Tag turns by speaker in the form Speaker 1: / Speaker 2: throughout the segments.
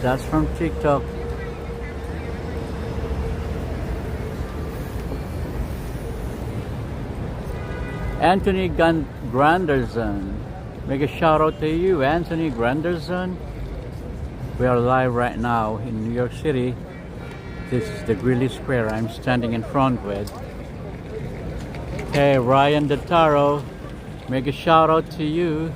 Speaker 1: That's from TikTok. Anthony Granderson. Make a shout out to you, Anthony Granderson. We are live right now in New York City. This is the Greeley Square I'm standing in front with. Hey, Ryan Detaro. Make a shout out to you.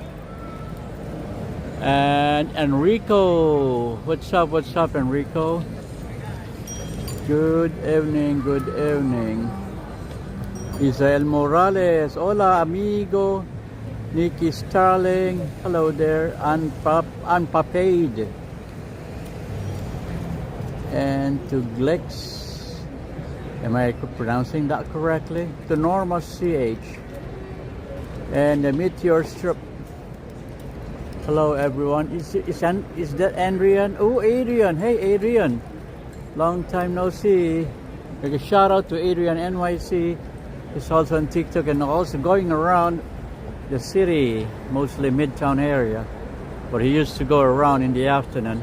Speaker 1: And Enrico, what's up, Enrico? Good evening. Isael Morales, hola amigo. Nikki Starling, hello there. Unpapaid. And to Glex, am I pronouncing that correctly? To Norma CH. And the Meteor Strip. Hello everyone. Is that Adrian? Oh, Adrian. Hey Adrian. Long time no see. Make a shout out to Adrian NYC. He's also on TikTok and also going around the city, mostly Midtown area. But he used to go around in the afternoon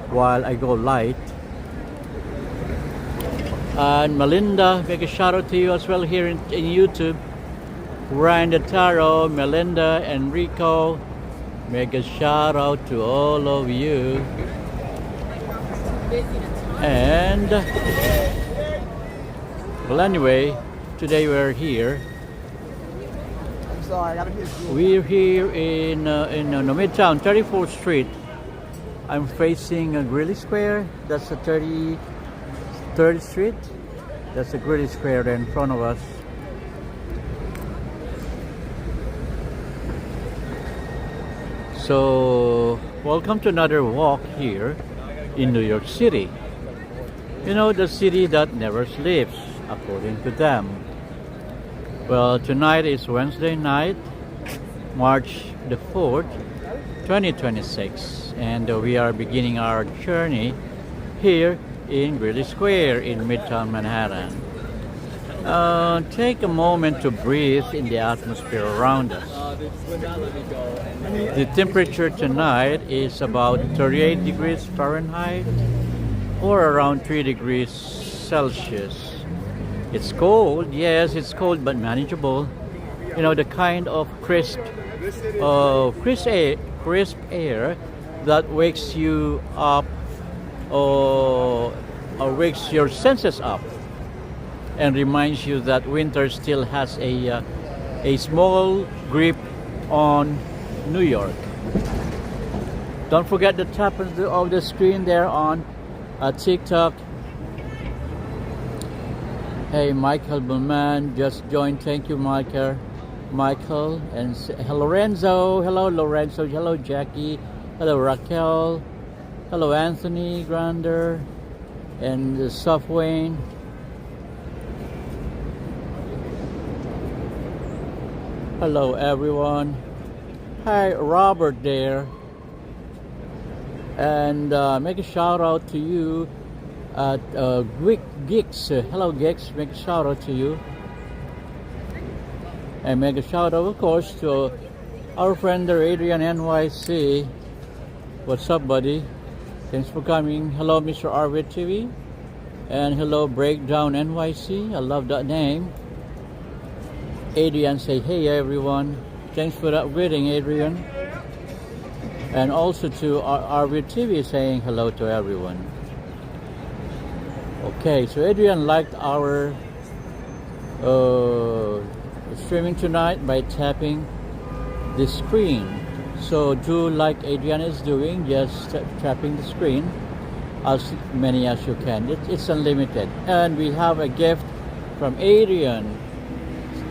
Speaker 1: while I go light. And Melinda, make a shout out to you as well here in YouTube. Ryan Detaro, Melinda, Enrico. Make a shout out to all of you. And well, anyway, today we're here. We're here in Midtown, 34th Street. I'm facing Greeley Square. That's the 33rd Street. That's the Greeley Square there in front of us. So, welcome to another walk here in New York City. You know, the city that never sleeps, according to them. Well, tonight is Wednesday night, March the 4th, 2026. And we are beginning our journey here in Greeley Square in Midtown Manhattan. Take a moment to breathe in the atmosphere around us. The temperature tonight is about 38 degrees Fahrenheit or around 3 degrees Celsius. It's cold, yes, it's cold but manageable. You know, the kind of crisp air that wakes you up or wakes your senses up and reminds you that winter still has a small grip on New York. Don't forget to tap of the screen there on TikTok. Hey, Michael Bowman just joined. Thank you, Michael. And Lorenzo. Hello, Lorenzo. Hello, Jackie. Hello, Raquel. Hello, Anthony Grander and Sufwayne. Hello everyone. Hi Robert there. And make a shout out to you at Geeks. Hello Geeks, make a shout out to you. And make a shout out of course to our friend there, Adrian NYC. What's up buddy? Thanks for coming. Hello Mr. Arvid TV. And hello Breakdown NYC. I love that name. Adrian say hey everyone. Thanks for that reading, Adrian. And also to Arvid TV saying hello to everyone. Okay, so Adrian liked our streaming tonight by tapping the screen. So do like Adrian is doing, just tapping the screen as many as you can. It's unlimited. And we have a gift from Adrian.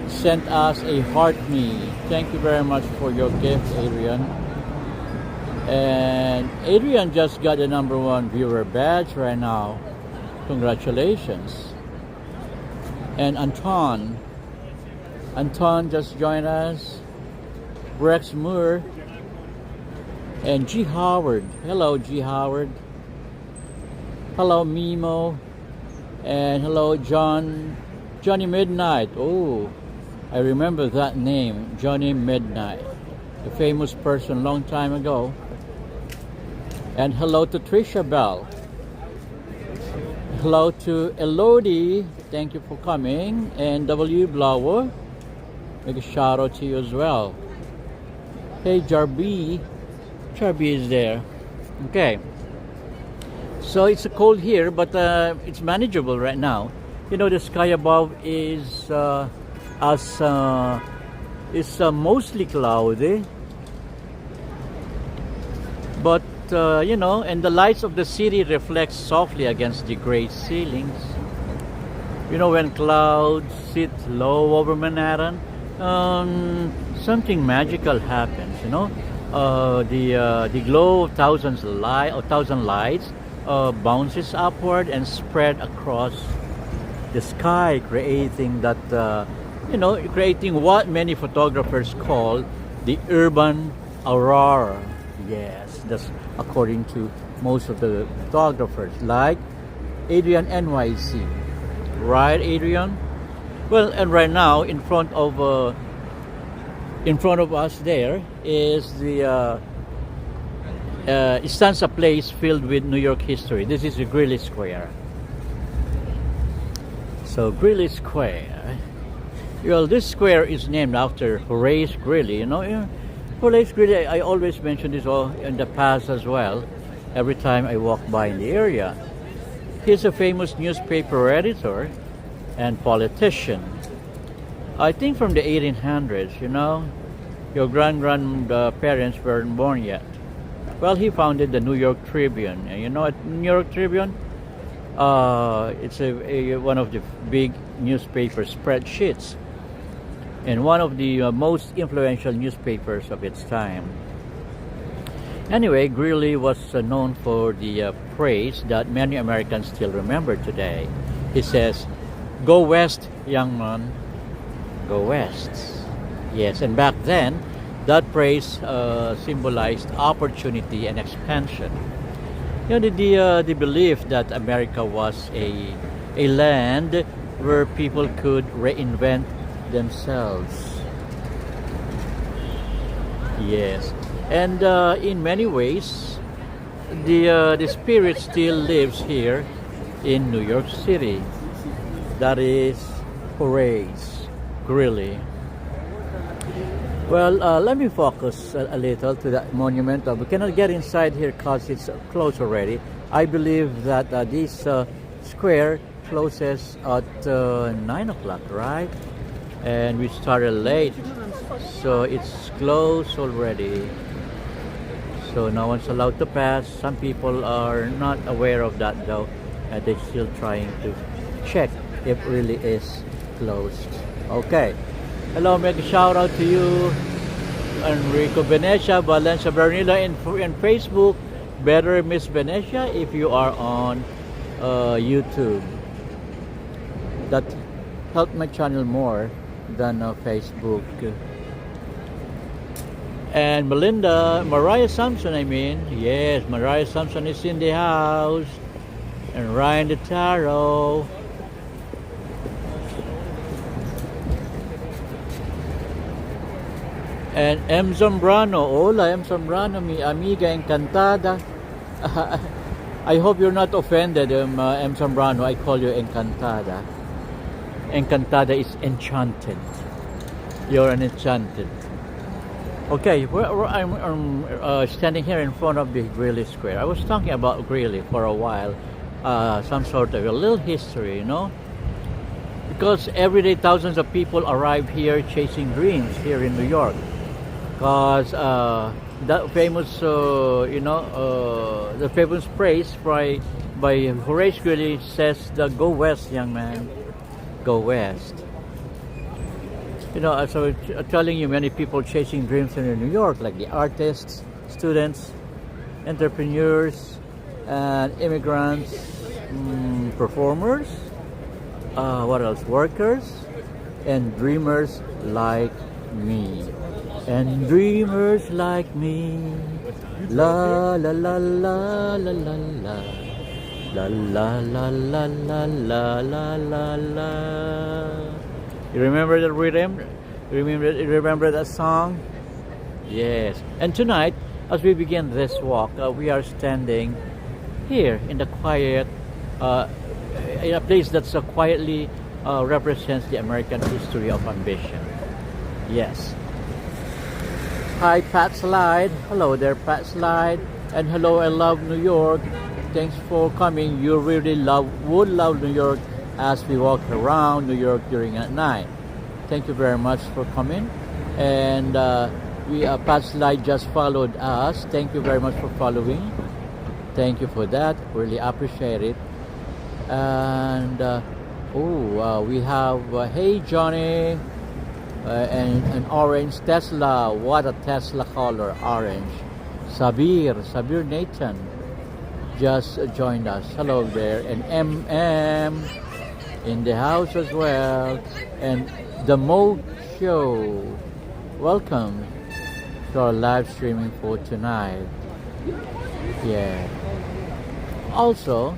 Speaker 1: Sent us a heart me. Thank you very much for your gift, Adrian. And Adrian just got the #1 viewer badge right now. Congratulations. And Anton just joined us. Rex Moore and G. Howard. Hello, G. Howard. Hello, Mimo. And hello, Johnny Midnight. Oh, I remember that name, Johnny Midnight. A famous person long time ago. And hello to Trisha Bell. Hello to Elodie. Thank you for coming. And W. Blower. Make a shout out to you as well. Hey, Jarby. Jarby is there. Okay. So it's cold here, but it's manageable right now. You know, the sky above is mostly cloudy. But you know, and the lights of the city reflect softly against the gray ceilings. You know, when clouds sit low over Manhattan, something magical happens. You know, the glow of thousand lights bounces upward and spread across the sky, creating that creating what many photographers call the urban aurora. Yes, that's according to most of the photographers, like Adrian NYC. Right, Adrian? Well, and right now in front of us there is the it stands a place filled with New York history. This is the Greeley Square. So Greeley Square. Well, this square is named after Horace Greeley. You know, Horace Greeley. I always mention this in the past as well. Every time I walk by in the area, he's a famous newspaper editor and politician. I think from the 1800s. You know, your grandparents weren't born yet. Well, he founded the New York Tribune. And you know, New York Tribune. It's one of the big newspaper spreadsheets, and one of the most influential newspapers of its time. Anyway, Greeley was known for the phrase that many Americans still remember today. He says, "Go west, young man, go west." Yes, and back then, that phrase symbolized opportunity and expansion. You know, the belief that America was a land where people could reinvent themselves. Yes, and in many ways, the spirit still lives here in New York City. That is Horace Greeley. Well, let me focus a little to that monument. We cannot get inside here because it's closed already. I believe that this square closes at 9 o'clock, right? And we started late, so it's closed already. So no one's allowed to pass. Some people are not aware of that though. They're still trying to check if it really is closed. Okay. Hello, make a shout out to you, Enrico Venecia, Valencia Bernila in Facebook. Better Miss Venecia if you are on YouTube. That helped my channel more than Facebook. And Mariah Sampson, yes, Mariah Sampson is in the house. And Ryan the Taro. And M. Zambrano. Hola, M. Zambrano, mi amiga encantada. I hope you're not offended, M. Zambrano. I call you encantada. Encantada is enchanted. You're an enchanted. Okay, I'm standing here in front of the Greeley Square. I was talking about Greeley for a while. Some sort of a little history, you know. Because every day thousands of people arrive here chasing dreams here in New York. Because that famous, the famous phrase by Horace Greeley says, "Go west, young man, go west." You know, so telling you, many people chasing dreams in New York, like the artists, students, entrepreneurs and immigrants, performers, what else? Workers and dreamers like me. And dreamers like me. La la la la la la la. La la la la la la la la la. You remember the rhythm? Remember that song? Yes. And tonight, as we begin this walk, we are standing here in the quiet, in a place that so quietly represents the American history of ambition. Yes. Hi, Pat Slide. Hello there, Pat Slide. And hello, I love New York. Thanks for coming. You really would love New York as we walk around New York during at night. Thank you very much for coming. And Pat Slide just followed us. Thank you very much for following. Thank you for that. Really appreciate it. And we have hey Johnny, and an orange Tesla. What a Tesla color, orange. Sabir Nathan just joined us. Hello there. And MM in the house as well. And the Mo Show. Welcome to our live streaming for tonight. Yeah. Also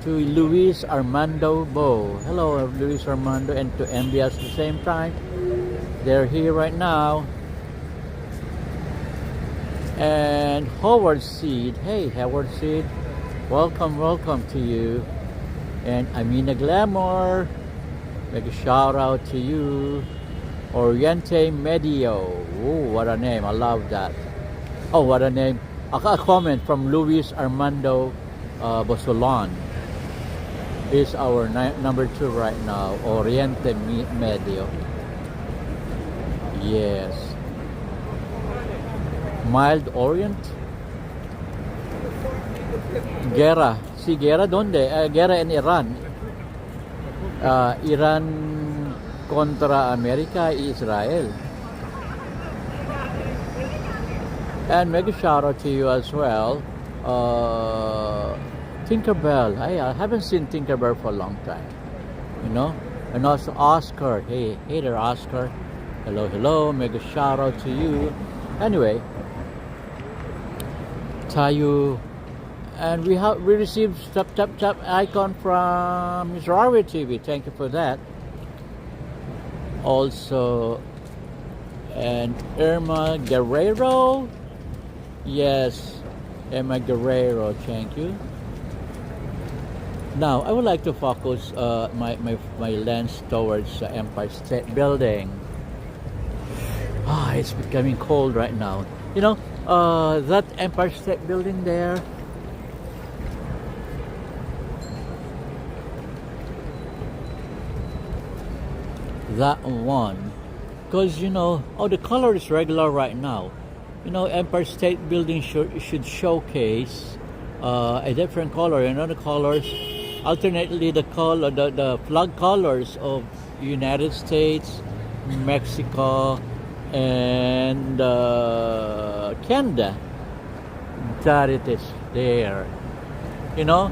Speaker 1: to Luis Armando Bo. Hello, Luis Armando, and to MB at the same time. They're here right now. And Howard Seed. Hey, Howard Seed. Welcome to you. And Amina Glamour. Make a shout out to you. Oriente Medio. Oh, what a name. I love that. Oh, what a name. A comment from Luis Armando Bosolon is our number 2 right now. Oriente Medio. Yes. Mild Orient. Guerra. Si Guerra donde? Guerra in Iran. Iran contra America, Israel. And make a shout out to you as well. Tinkerbell. I haven't seen Tinkerbell for a long time. You know? And also Oscar. Hey there, Oscar. Hello. Make a shout out to you. Anyway, Tayu. And we received tap icon from Miss Rari TV. Thank you for that. Also, and Irma Guerrero. Yes, Irma Guerrero. Thank you. Now, I would like to focus my lens towards Empire State Building. It's becoming cold right now. You know, that Empire State Building there. That one, because you know, the color is regular right now. You know, Empire State Building should showcase a different color. You know, the colors, alternately the flag colors of United States, Mexico, and Canada. That it is there. You know,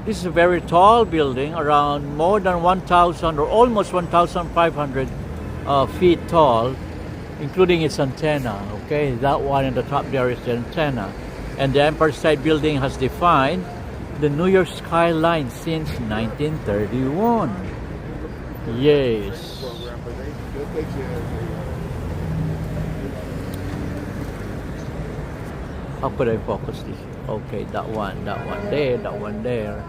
Speaker 1: this is a very tall building, around more than 1,000 or almost 1,500 feet tall, including its antenna. Okay, that one in the top there is the antenna. And the Empire State Building has defined the New York skyline since 1931. Yes. How could I focus this? Okay, that one there.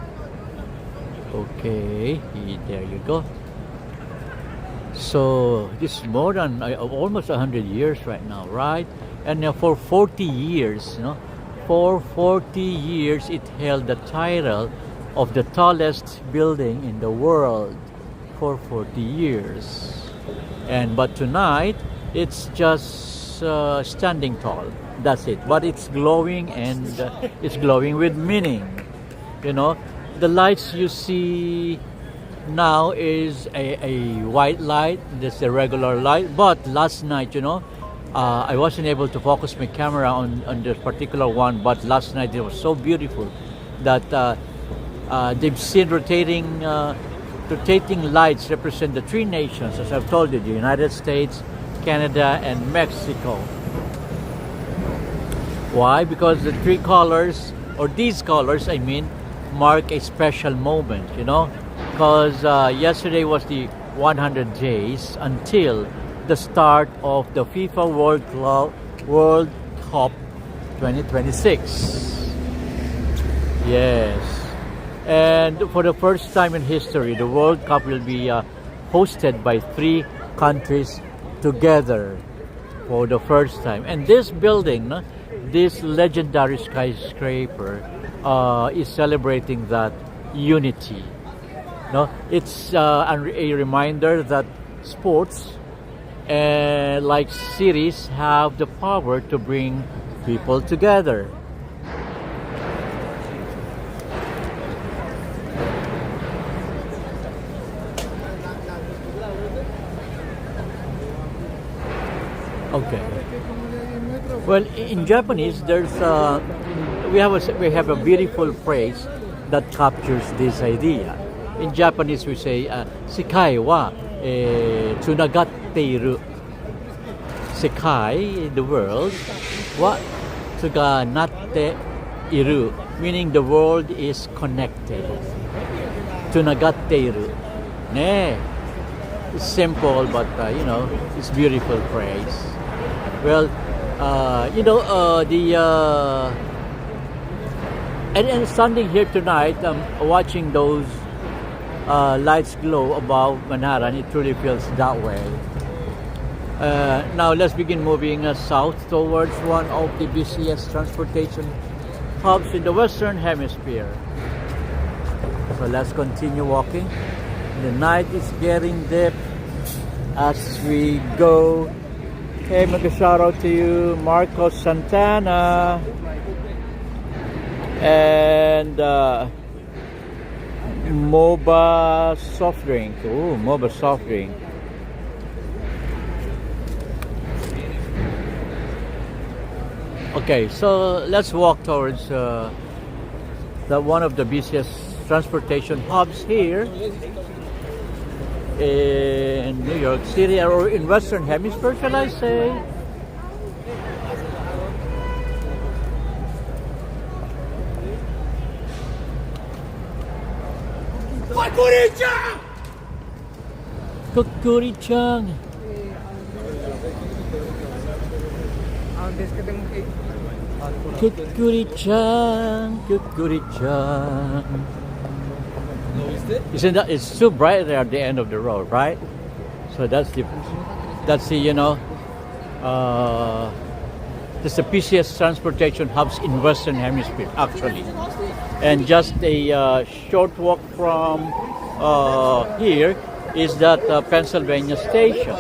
Speaker 1: Okay, there you go. So this is more than almost 100 years right now, right? And for 40 years, you know, for 40 years it held the title of the tallest building in the world for 40 years. But tonight it's just standing tall. That's it. But it's glowing, and it's glowing with meaning. You know, the lights you see now is a white light. This is a regular light. But last night, you know, I wasn't able to focus my camera on this particular one, but last night it was so beautiful that they've seen rotating lights represent the three nations, as I've told you, the United States, Canada, and Mexico. Why? Because the three colors, or these colors, I mean, mark a special moment, you know? Because yesterday was the 100 days until the start of the FIFA World Cup 2026. Yes. And for the first time in history, the World Cup will be hosted by three countries together for the first time. And this building, this legendary skyscraper, is celebrating that unity. No, it's a reminder that sports like cities have the power to bring people together. Okay. Well, in Japanese, there's we have a beautiful phrase that captures this idea. In Japanese, we say, "Sekai wa tsunagatte iru." Sekai, the world, wa tsunagatte iru, meaning the world is connected. Tsunagatte iru. Ne. It's simple, but it's beautiful phrase. Well, and standing here tonight, watching those lights glow above Manhattan, it truly feels that way. Now let's begin moving south towards one of the busiest transportation hubs in the Western Hemisphere. So let's continue walking. The night is getting deep as we go. Hey, make a shout out to you, Marcos Santana. And MOBA soft drink. Oh, MOBA soft drink. Okay, so let's walk towards one of the busiest transportation hubs here in New York City, or in Western Hemisphere, shall I say. Kukuri-chan! Kukuri-chan, Kukuri-chan. Isn't that, it's too bright there at the end of the road, right? So that's the that's the busiest transportation hubs in Western Hemisphere, actually. And just a short walk from here is that Pennsylvania Station,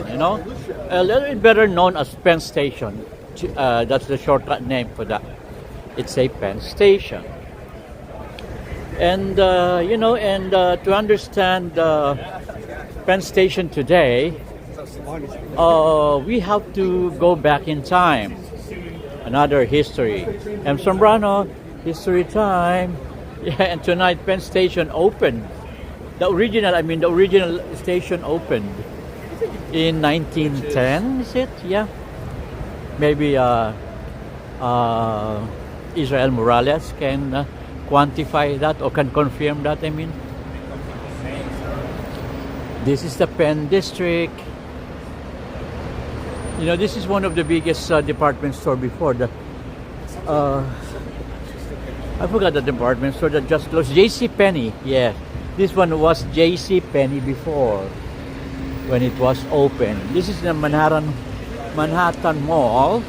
Speaker 1: a little bit better known as Penn Station. That's the shortcut name for that. It's a Penn Station. And to understand Penn Station today, we have to go back in time. Another history. M. Sombrano, history time. Yeah, and tonight Penn Station opened. The original station opened in 1910, is it? Yeah. Maybe Israel Morales can quantify that or can confirm that, I mean. This is the Penn District. This is one of the biggest department store before. I forgot the department store that just closed. J.C. Penney, yeah. This one was J.C. Penney before, when it was open. This is the Manhattan Mall,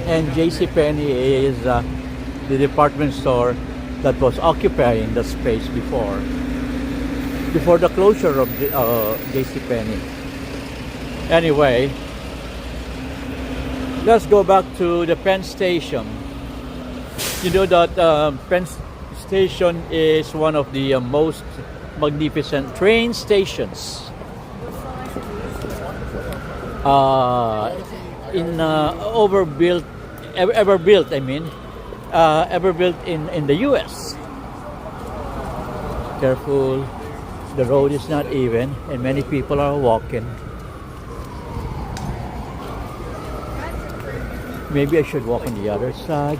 Speaker 1: and J.C. Penney is the department store that was occupying the space before the closure of the J.C. Penney. Anyway, let's go back to the Penn Station. You know that Penn Station is one of the most magnificent train stations in overbuilt, ever built. I mean, ever built in the U.S. Careful, the road is not even, and many people are walking. Maybe I should walk on the other side.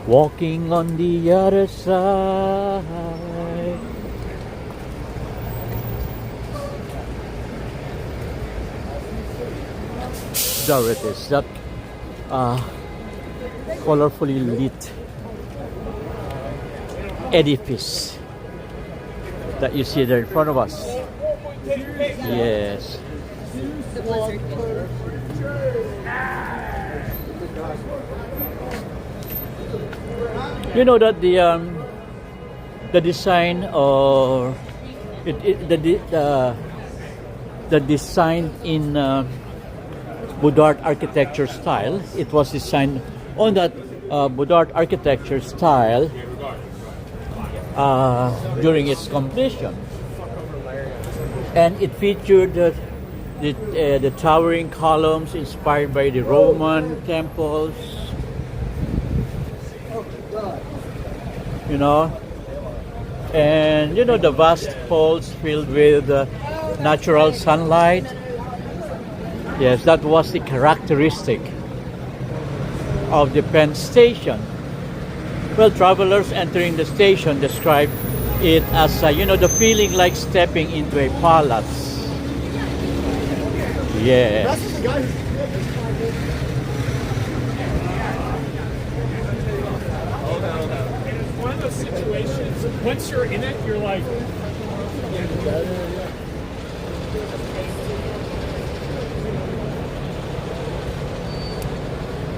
Speaker 1: Walking on the other side. There it is, that colorfully lit edifice that you see there in front of us. Yes. You know that the design or the design in Boudard architecture style. It was designed on that Boudard architecture style during its completion, and it featured the towering columns inspired by the Roman temples. You know, and you know the vast halls filled with natural sunlight. Yes, that was the characteristic of the Penn Station. Well, travelers entering the station describe it as, you know, the feeling like stepping into a palace. Yes.
Speaker 2: One of those situations, once you're in it, you're like...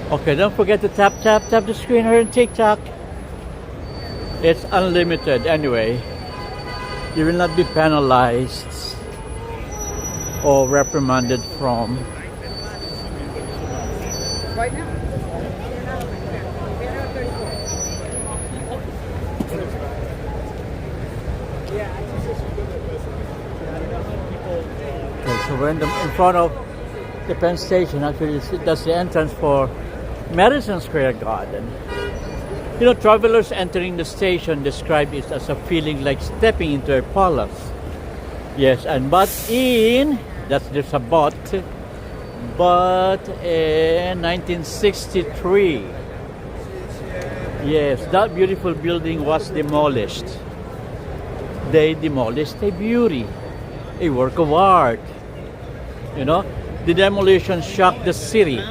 Speaker 1: Okay, don't forget to tap the screen here in TikTok. It's unlimited anyway. You will not be penalized or reprimanded from.
Speaker 3: Right now.
Speaker 1: Okay, so we're in front of the Penn Station. Actually, that's the entrance for Madison Square Garden. You know, travelers entering the station describe it as a feeling like stepping into a palace. Yes, and there's a but in 1963, yes, that beautiful building was demolished. They demolished a beauty, a work of art. You know, the demolition shocked the city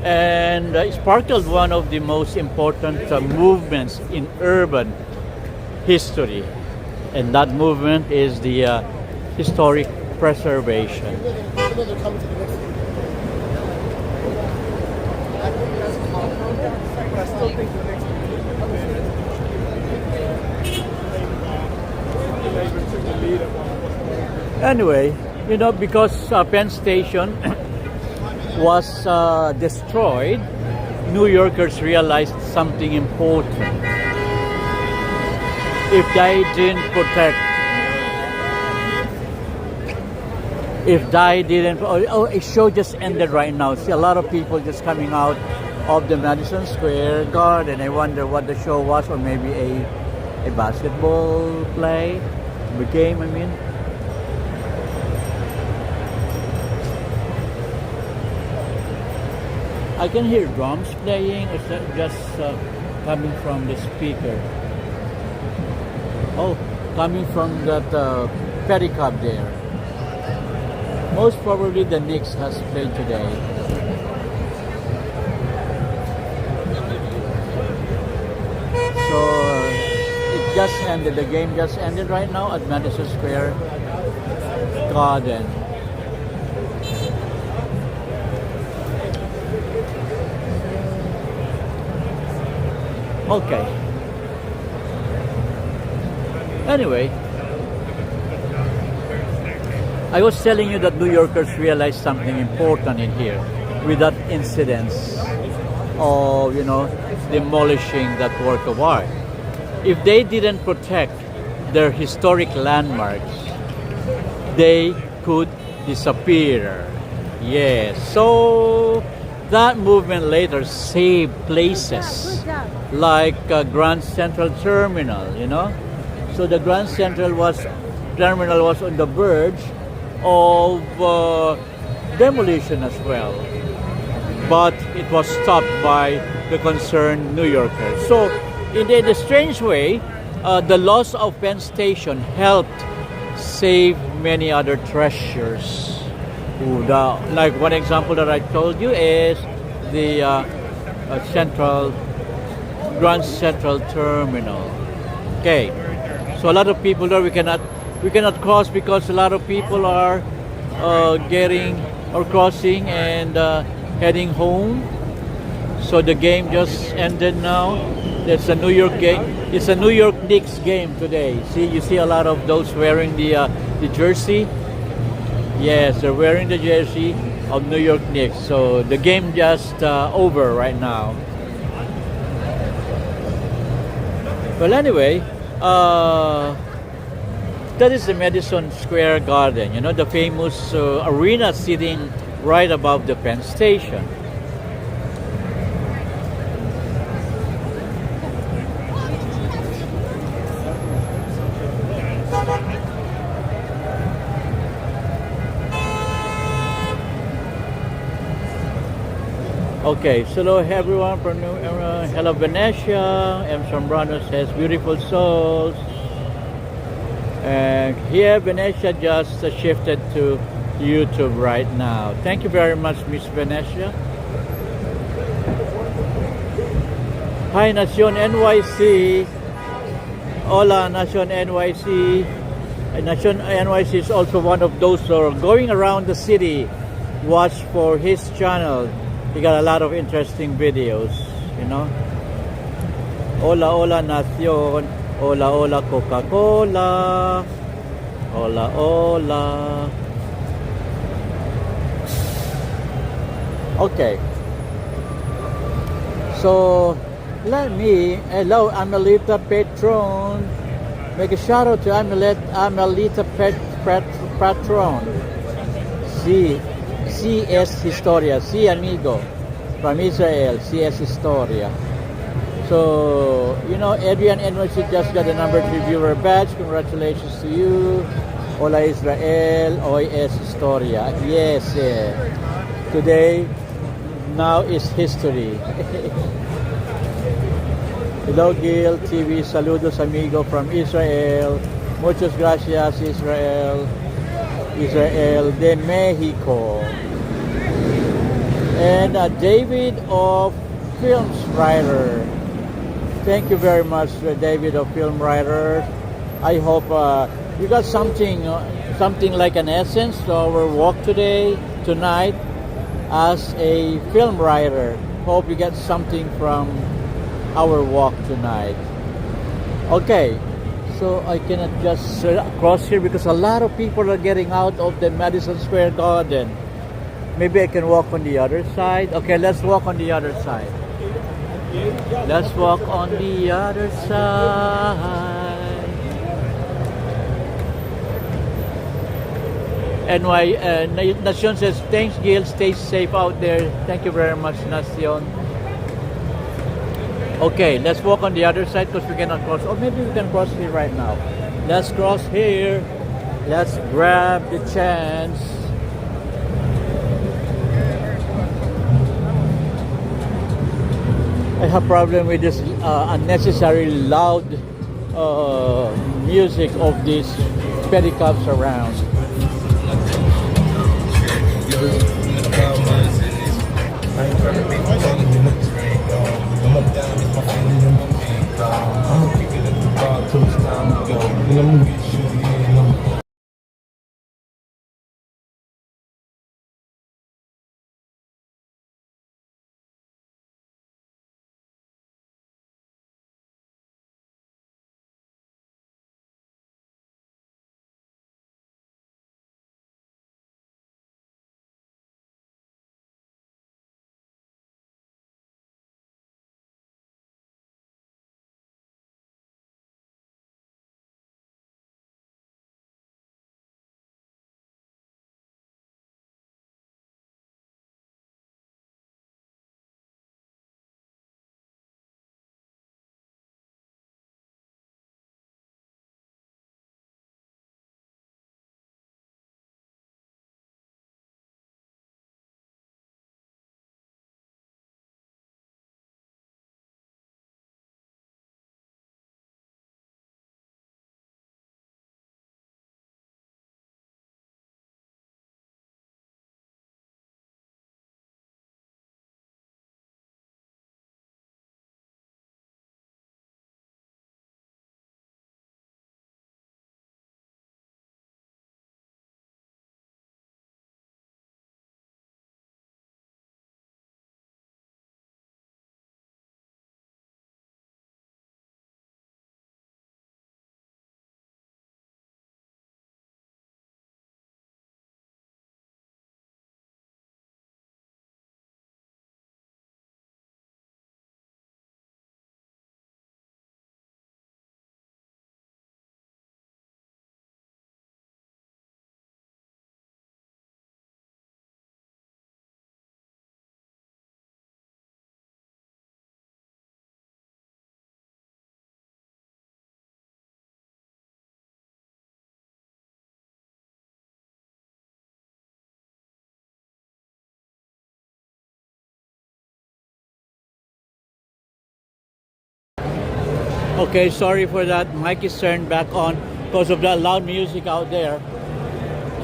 Speaker 1: and sparkled one of the most important movements in urban history, and that movement is the historic preservation. Anyway, you know, because Penn Station was destroyed, New Yorkers realized something important. If they didn't protect, a show just ended right now. See a lot of people just coming out of the Madison Square Garden. I wonder what the show was, or maybe a basketball play, a game, I mean. I can hear drums playing, or is that just coming from the speaker? Oh, coming from that pedicab there. Most probably the Knicks has played today. So it just ended, the game just ended right now at Madison Square Garden. Okay. Anyway, I was telling you that New Yorkers realized something important in here with that incidents of, you know, demolishing that work of art. If they didn't protect their historic landmarks, they could disappear. Yes. So that movement later saved places like Grand Central Terminal, you know. So the Grand Central Terminal was on the verge of demolition as well, but it was stopped by the concerned New Yorkers. So in a strange way, the loss of Penn Station helped save many other treasures. Like one example that I told you is the Grand Central Terminal. Okay, so a lot of people there we cannot cross because a lot of people are crossing and heading home. So the game just ended now. It's a New York game. It's a New York Knicks game today. See, you see a lot of those wearing the jersey. Yes, they're wearing the jersey of New York Knicks. So the game just over right now. Well, anyway, that is the Madison Square Garden. You know, the famous arena sitting right above the Penn Station. Okay, so hello everyone from hello Venetia. M. Sombrano says beautiful souls. And here Venetia just shifted to YouTube right now. Thank you very much, Miss Venetia. Hi, Nacion NYC. Hola, Nacion NYC. Nacion NYC is also one of those who are going around the city. Watch for his channel. He got a lot of interesting videos, you know. Hola, hola, Nacion. Hola, hola, Coca-Cola. Hola, hola. Okay. So, hello, Amelita Patron. Make a shout out to Amelita Patron. CS Historia, sí amigo, from Israel, CS Historia. So, you know, Adrian NYC just got a number 3 viewer badge. Congratulations to you. Hola Israel, hoy es Historia. Yes, today, now is history. Hello Gil TV, saludos amigo from Israel. Muchas gracias Israel. Israel de Mexico. And David of Films Writer. Thank you very much, David of Film Writer. I hope you got something like an essence to our walk tonight, as a film writer. Hope you get something from our walk tonight. Okay. So I cannot just cross here because a lot of people are getting out of the Madison Square Garden. Maybe I can walk on the other side. Okay, let's walk on the other side. Let's walk on the other side. And Nacion says, thanks Gil, stay safe out there. Thank you very much, Nacion. Okay, let's walk on the other side because we cannot cross. Or maybe we can cross here right now. Let's cross here. Let's grab the chance. I have problem with this unnecessary loud music of these pedicabs around. Okay, sorry for that. Mic is turned back on because of that loud music out there.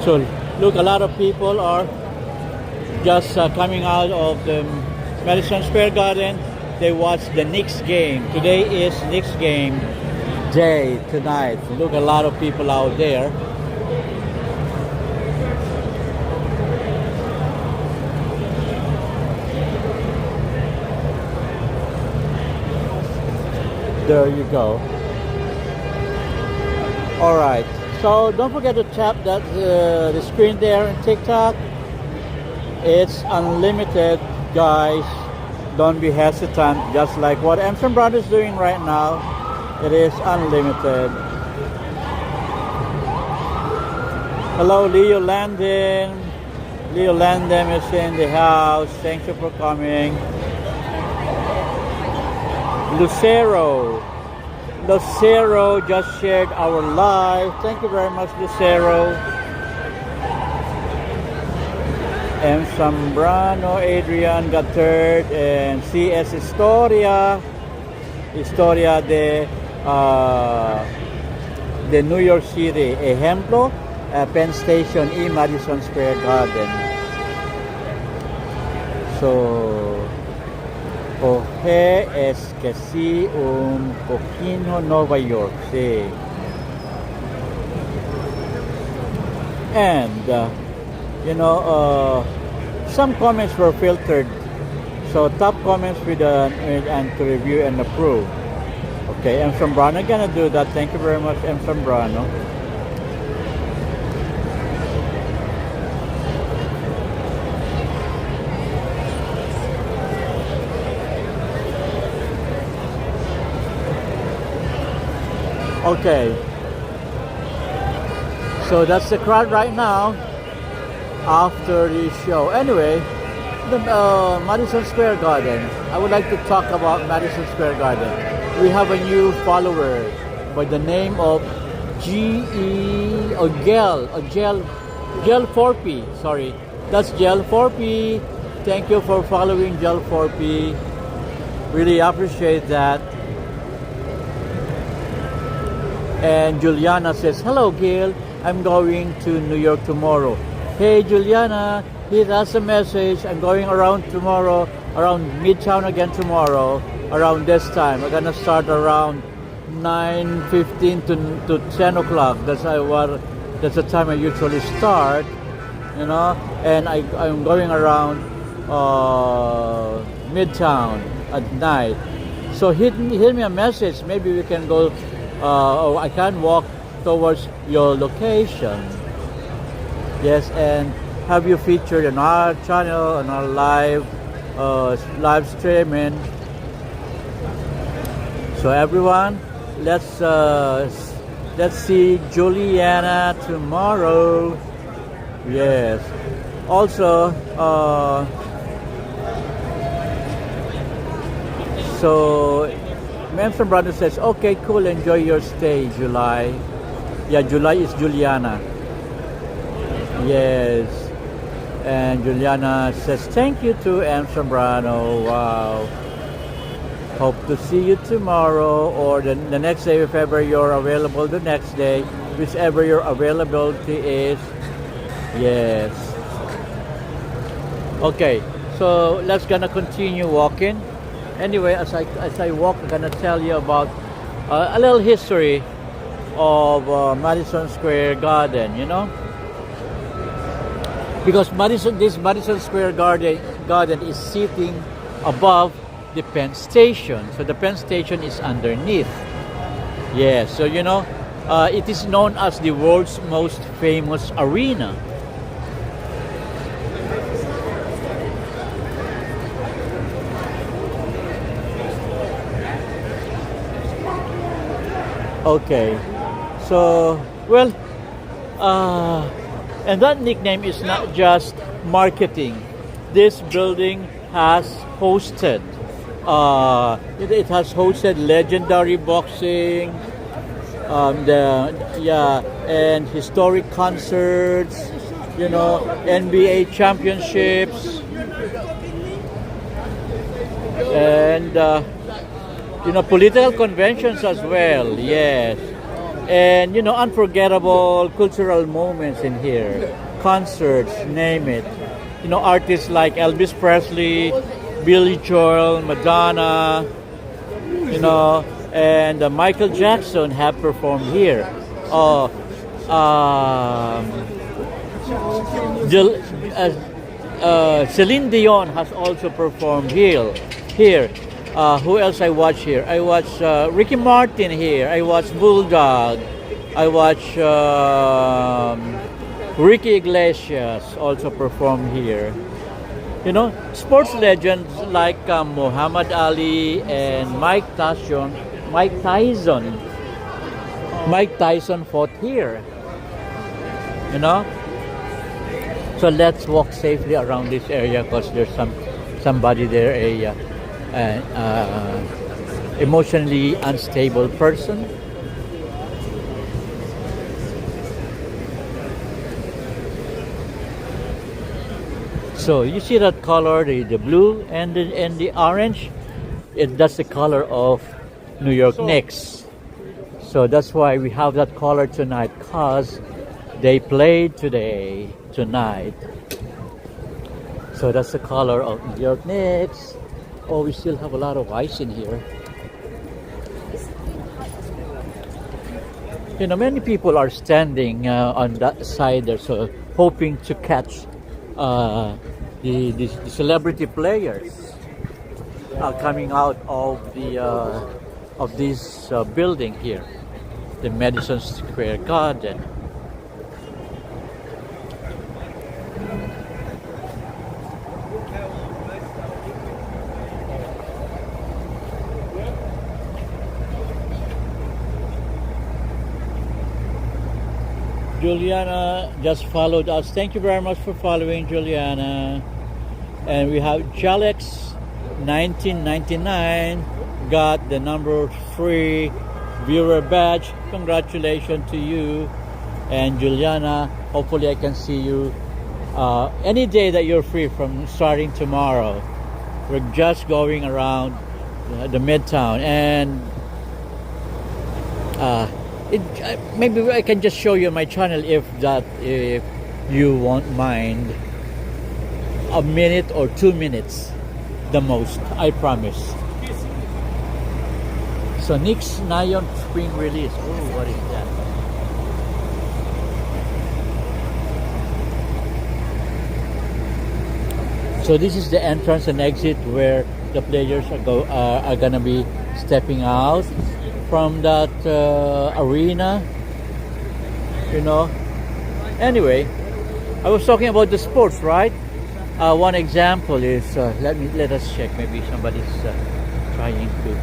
Speaker 1: So look, a lot of people are just coming out of the Madison Square Garden. They watch the Knicks game. Today is Knicks game day tonight. Look, a lot of people out there. There you go. All right. So don't forget to tap that the screen there in TikTok. It's unlimited, guys. Don't be hesitant. Just like what Emerson Brown is doing right now, it is unlimited. Hello, Leo Landon. Leo Landon is in the house. Thank you for coming. Lucero just shared our live. Thank you very much, Lucero. M. Zambrano, Adrian got third, and CS Historia de New York City. Ejemplo, Penn Station y Madison Square Garden. So, Jorge es que sí, un poquito Nueva York, sí. And, some comments were filtered. So, top comments with and to review and approve. Okay, M. Zambrano gonna do that. Thank you very much, M. Zambrano. Okay, so that's the crowd right now after the show. Anyway, the Madison Square Garden. I would like to talk about Madison Square Garden. We have a new follower by the name of Gel 4P. Sorry, that's Gel 4P. Thank you for following Gel 4P. Really appreciate that. And Juliana says, hello Gil, I'm going to New York tomorrow. Hey Juliana, hit us a message. I'm going around tomorrow, around Midtown again tomorrow, around this time. I'm gonna start around 9:15 to 10 o'clock. That's the time I usually start, and I'm going around Midtown at night. So hit me a message. Maybe we can go. I can walk towards your location. Yes, and have you featured on our channel, on our live streaming. So everyone, let's see Juliana tomorrow. Yes. Also, so Manson Brother says, okay, cool, enjoy your stay, July. Yeah, July is Juliana. Yes. And Juliana says, thank you to M. Zambrano. Wow. Hope to see you tomorrow or the next day if ever you're available the next day, whichever your availability is. Yes. Okay, so let's gonna continue walking. Anyway, as I walk, I'm gonna tell you about a little history of Madison Square Garden. Because this Madison Square Garden is sitting above the Penn Station. So the Penn Station is underneath. Yes, so it is known as the world's most famous arena. Okay, so and that nickname is not just marketing. This building has hosted it has hosted legendary boxing, and historic concerts, NBA championships, and Political conventions as well. Yes. And unforgettable cultural moments in here, concerts, name it. Artists like Elvis Presley, Billy Joel, Madonna, and Michael Jackson have performed here. Celine Dion has also performed here. Who else I watch here? I watch Ricky Martin here. I watch Bulldog. I watch Ricky Iglesias also perform here. Sports legends like Muhammad Ali and Mike Tyson. Mike Tyson fought here. So let's walk safely around this area because there's somebody there, emotionally unstable person. So you see that color, the blue and the orange. That's the color of New York Knicks. So that's why we have that color tonight, cause they played tonight. So that's the color of New York Knicks. Oh, we still have a lot of ice in here. Many people are standing on that side there, so hoping to catch the celebrity players coming out of this building here, the Madison Square Garden. Juliana just followed us. Thank you very much for following, Juliana. And we have Jalex 1999 got the number 3 viewer badge. Congratulations to you. And Juliana, hopefully I can see you any day that you're free from starting tomorrow. We're just going around the Midtown, and maybe I can just show you my channel if you won't mind. A minute or 2 minutes the most, I promise. So Knicks Neon Spring Release. Oh, what is that? So this is the entrance and exit where the players are gonna be stepping out from that arena. Anyway, I was talking about the sports, right? One example is let us check. Maybe somebody's trying to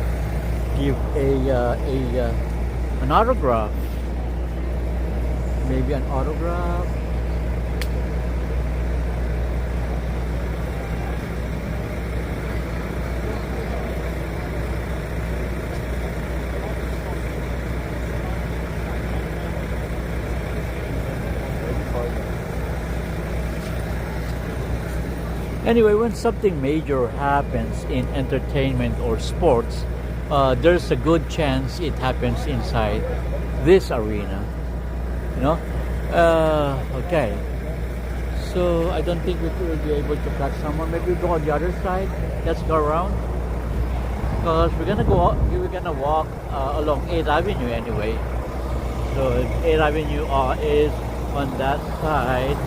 Speaker 1: give an autograph. Maybe an autograph. Anyway, when something major happens in entertainment or sports, there's a good chance it happens inside this arena. Okay. So I don't think we will be able to catch someone. Maybe we go on the other side. Let's go around. Because we're gonna walk along 8th Avenue anyway. So 8th Avenue is on that side.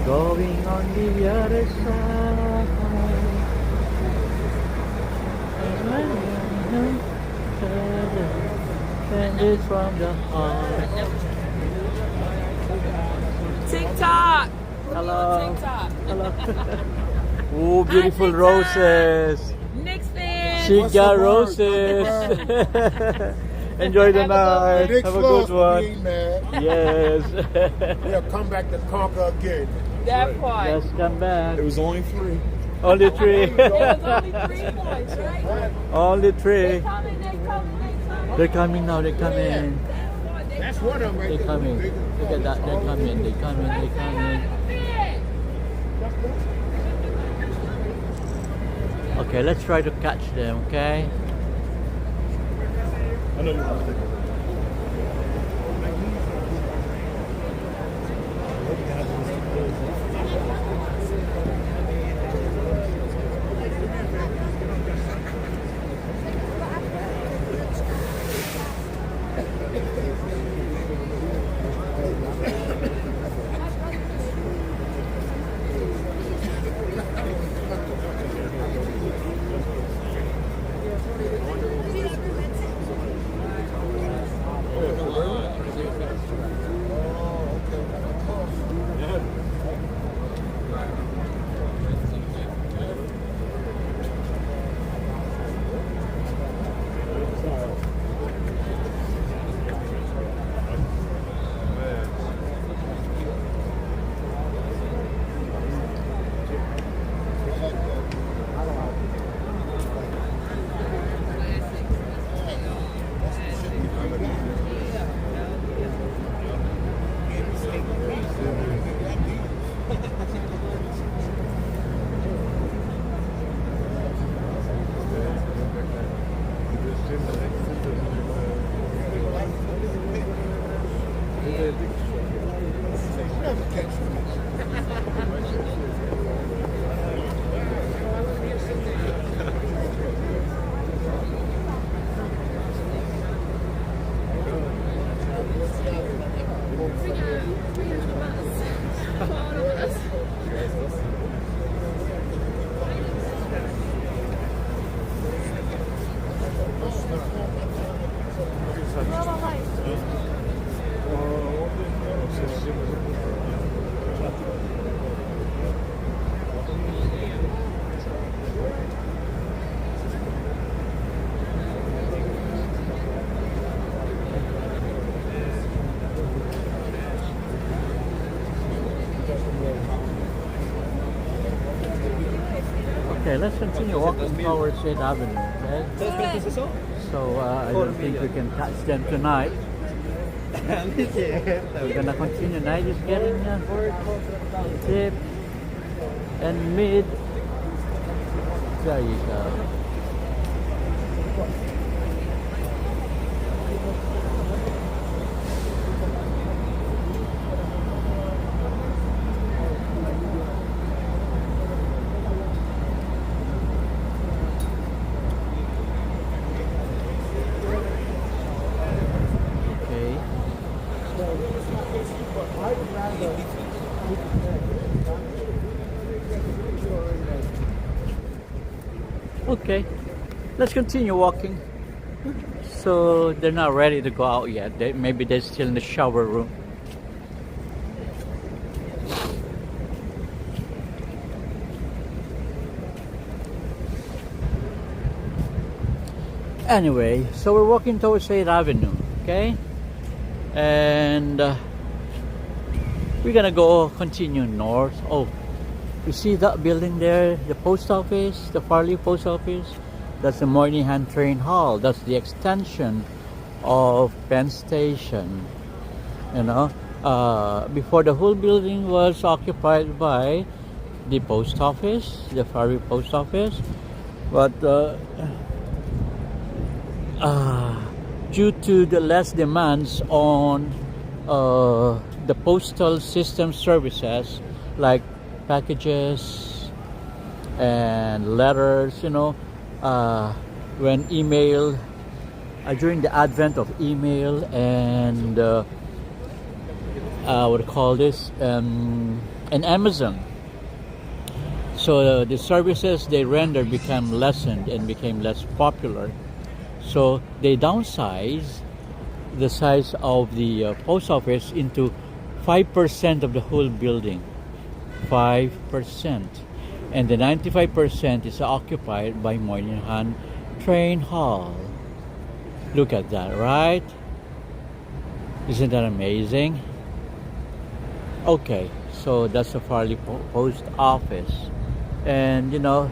Speaker 1: Going on the other side, and it's from the heart.
Speaker 3: TikTok.
Speaker 1: Hello.
Speaker 3: TikTok.
Speaker 1: Hello. Oh, beautiful roses.
Speaker 3: Knicks fans.
Speaker 1: She got roses. Enjoy the night. Have a good one. Yes.
Speaker 4: They'll come back to conquer again.
Speaker 3: That part.
Speaker 1: Let's come back.
Speaker 4: It was only 3.
Speaker 1: Only 3.
Speaker 3: There was only 3 points, right?
Speaker 1: Only 3.
Speaker 3: They coming.
Speaker 1: They're coming now. They're coming.
Speaker 4: That's one of them.
Speaker 1: They're coming. Look at that. They're coming. Okay, let's try to catch them, okay? Okay, let's continue walking towards 8th Avenue, okay? So I don't think we can catch them tonight. We're gonna continue. Night is getting deep and mid. There you go. Okay, let's continue walking. So they're not ready to go out yet. Maybe they're still in the shower room. Anyway, so we're walking towards 8th Avenue, okay? And we're gonna go continue north. Oh, you see that building there, the post office, the Farley post office? That's the Moynihan Train Hall. That's the extension of Penn Station. You know, before the whole building was occupied by the post office, the Farley post office. But due to the less demands on the postal system services, like packages and letters, you know, when email, during the advent of email and what do you call this, and Amazon, so the services they render became lessened and became less popular. So they downsized the size of the post office into 5% of the whole building. 5%, and the 95% is occupied by Moynihan Train Hall. Look at that, right? Isn't that amazing? Okay, so that's the Farley post office, and you know,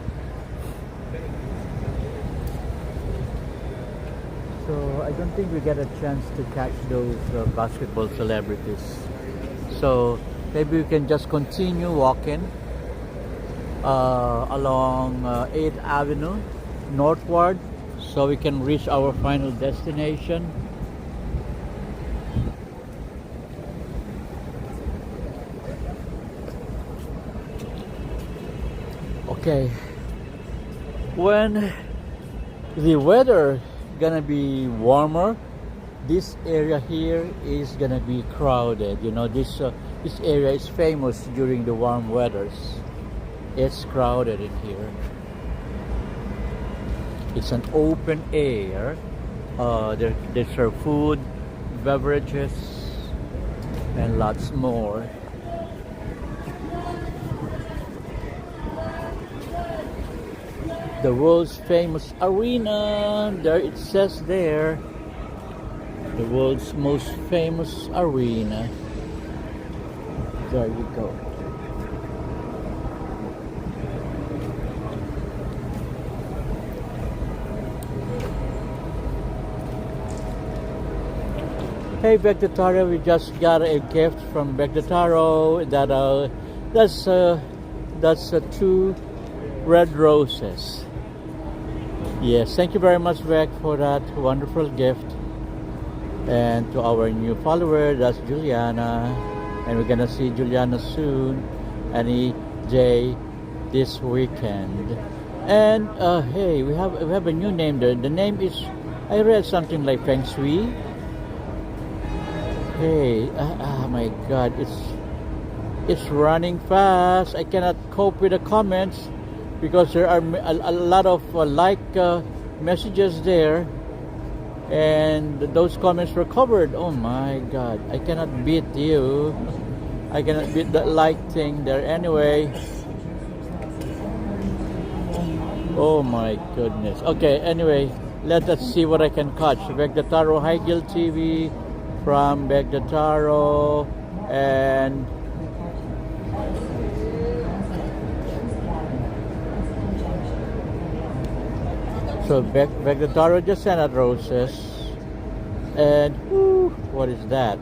Speaker 1: so I don't think we get a chance to catch those basketball celebrities. So maybe we can just continue walking along 8th Avenue northward so we can reach our final destination. Okay, when the weather gonna be warmer, this area here is gonna be crowded. You know, this area is famous during the warm weathers. It's crowded in here. It's an open air. They serve food, beverages, and lots more. The world's famous arena. There it says there. The world's most famous arena. There you go. Hey Bectataro, we just got a gift from Bectataro. That's 2 red roses. Yes, thank you very much, Beck, for that wonderful gift. And to our new follower, that's Juliana. And we're gonna see Juliana soon, any day this weekend. And hey, we have a new name there. The name is, I read something like Feng Shui. Hey, my God, it's running fast. I cannot cope with the comments because there are a lot of messages there, and those comments were covered. Oh my God, I cannot beat you. I cannot beat that like thing there anyway. Oh my goodness. Okay, anyway, let us see what I can catch. Bectataro High Guild TV from Bectataro, and so Bectataro just sent out roses. And what is that?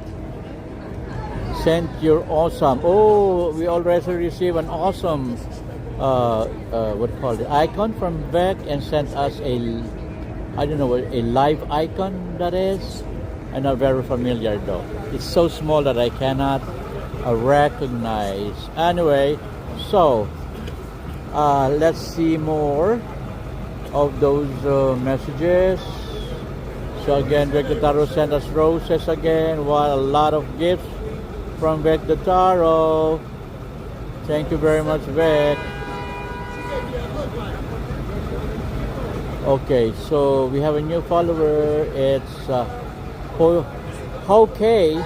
Speaker 1: Sent your awesome. Oh, we already received an awesome what called it, icon from Beck, and sent us I don't know what a live icon that is. I'm not very familiar though. It's so small that I cannot recognize. Anyway, so let's see more of those messages. So again, Bectataro sent us roses again. What a lot of gifts from Bectataro. Thank you very much, Beck. Okay, so we have a new follower. It's Hokey.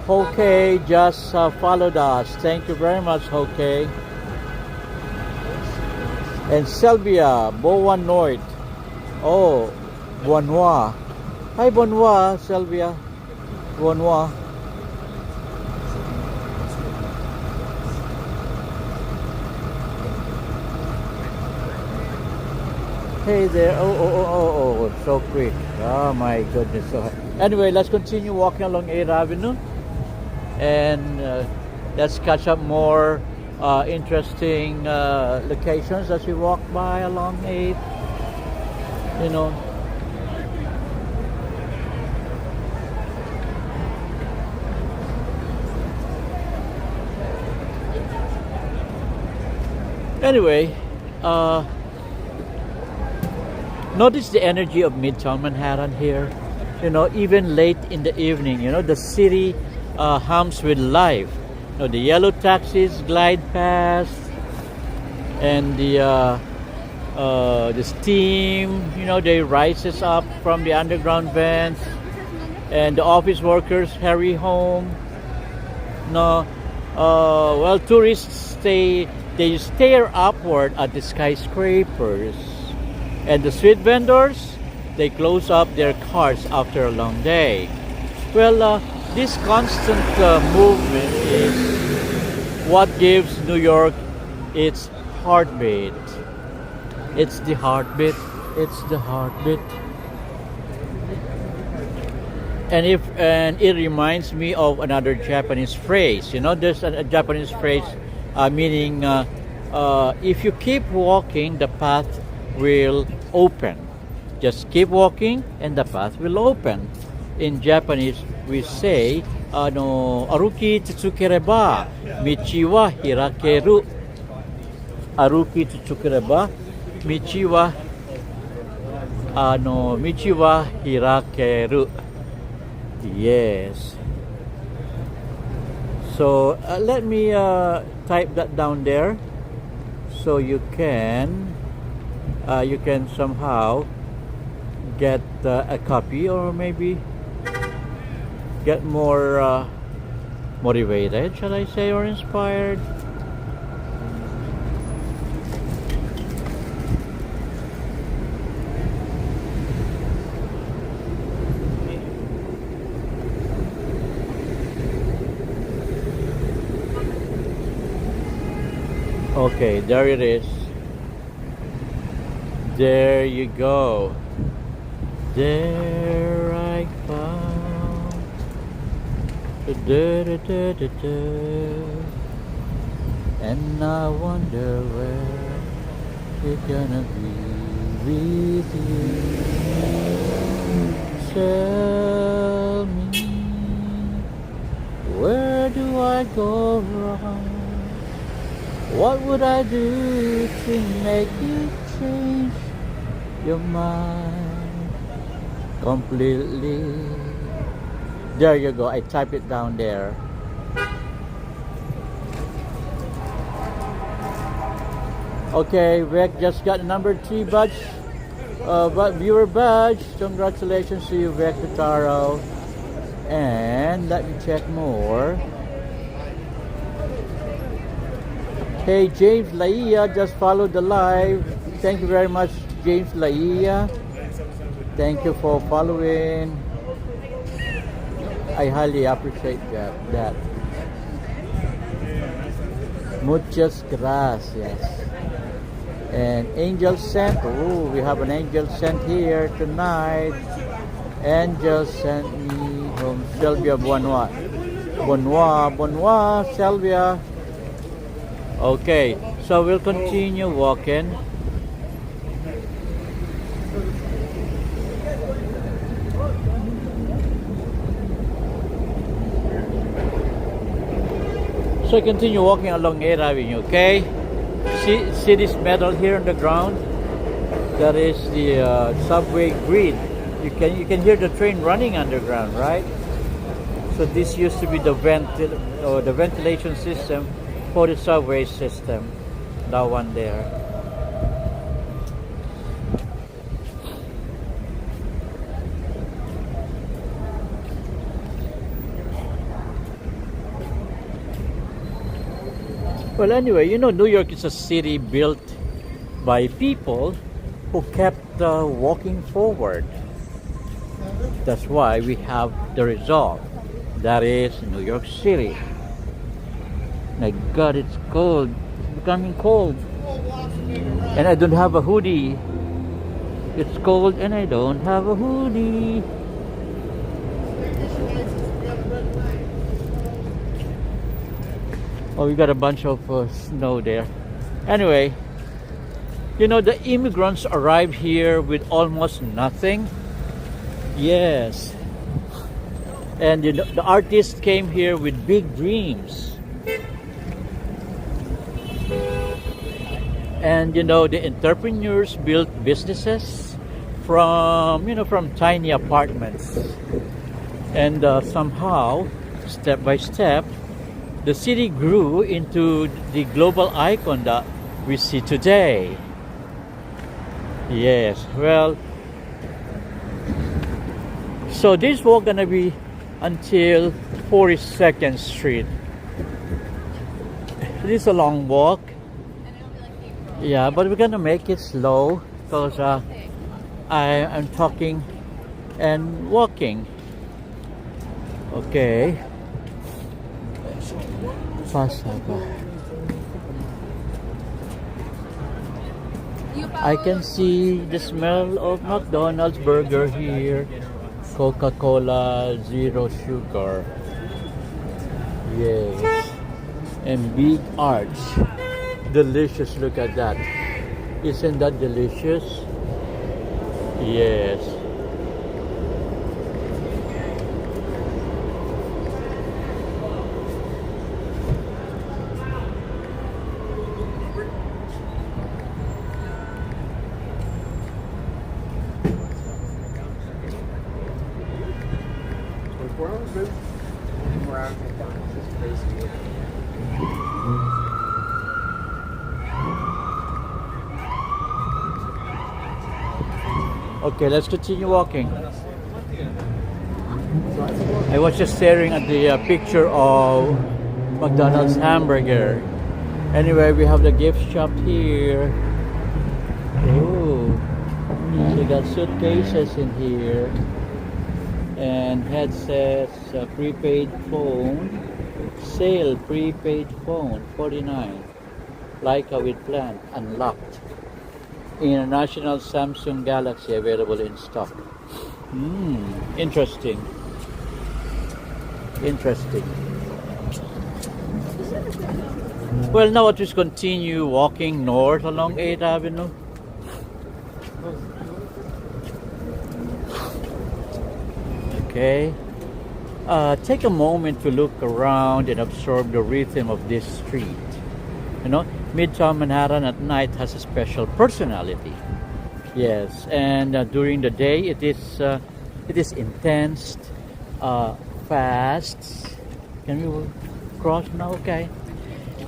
Speaker 1: Hokey just followed us. Thank you very much, Hokey. And Sylvia Boanoit. Oh, Boanois. Hi, Boanois, Sylvia. Boanois. Hey there. Oh, so quick. Oh my goodness. So anyway, let's continue walking along 8th Avenue, and let's catch up more interesting locations as we walk by along 8th. You know. Anyway, notice the energy of Midtown Manhattan here. You know, even late in the evening, you know, the city hums with life. You know, the yellow taxis glide past, and the steam, you know, they rises up from the underground vents, and the office workers hurry home. No, well, tourists they stare upward at the skyscrapers. And the street vendors, they close up their carts after a long day. Well, this constant movement is what gives New York its heartbeat. It's the heartbeat. It's the heartbeat. And it reminds me of another Japanese phrase. You know, there's a Japanese phrase meaning if you keep walking, the path will open. Just keep walking and the path will open. In Japanese, we say, aruki tsutsukireba, michi wa hirakeru. Aruki tsutsukireba, michi wa hirakeru. Yes. So let me type that down there, so you can somehow get a copy, or maybe get more motivated, shall I say, or inspired. Okay, there it is. There you go. There I found. And I wonder where you're gonna be with you. Tell me, where do I go wrong? What would I do to make you change your mind completely? There you go. I typed it down there. Okay, Vic just got number 3 badge, viewer badge. Congratulations to you, Vic Taro. And let me check more. Hey, James Laia just followed the live. Thank you very much, James Laia. Thank you for following. I highly appreciate that. Muchas gracias. And Angel sent. Oh, we have an Angel sent here tonight. Angel sent me from Sylvia Bonnois. Bonnois, Sylvia. Okay, so we'll continue walking. So continue walking along 8th Avenue, okay? See this metal here on the ground? That is the subway grid. You can hear the train running underground, right? So this used to be the ventilation system for the subway system. That one there. Well, anyway, you know, New York is a city built by people who kept walking forward. That's why we have the result. That is New York City. My God, it's cold. It's becoming cold. And I don't have a hoodie. It's cold and I don't have a hoodie. Oh, we got a bunch of snow there. Anyway, you know, the immigrants arrived here with almost nothing. Yes. And you know, the artists came here with big dreams. And you know, the entrepreneurs built businesses from tiny apartments. And somehow, step by step, the city grew into the global icon that we see today. Yes, well, so this walk gonna be until 42nd Street. This is a long walk. Yeah, but we're gonna make it slow because I'm talking and walking. Okay. I can see the smell of McDonald's burger here. Coca-Cola Zero Sugar. Yes. And big arch. Delicious, look at that. Isn't that delicious? Yes. Okay, let's continue walking. I was just staring at the picture of McDonald's hamburger. Anyway, we have the gift shop here. Oh, they got suitcases in here and headsets, prepaid phone, sale prepaid phone, 49. Leica with plan, unlocked. International Samsung Galaxy available in stock. Interesting. Interesting. Well, now let's just continue walking north along 8th Avenue. Okay. Take a moment to look around and absorb the rhythm of this street. You know, Midtown Manhattan at night has a special personality. Yes, and during the day it is intense, fast. Can we cross now? Okay.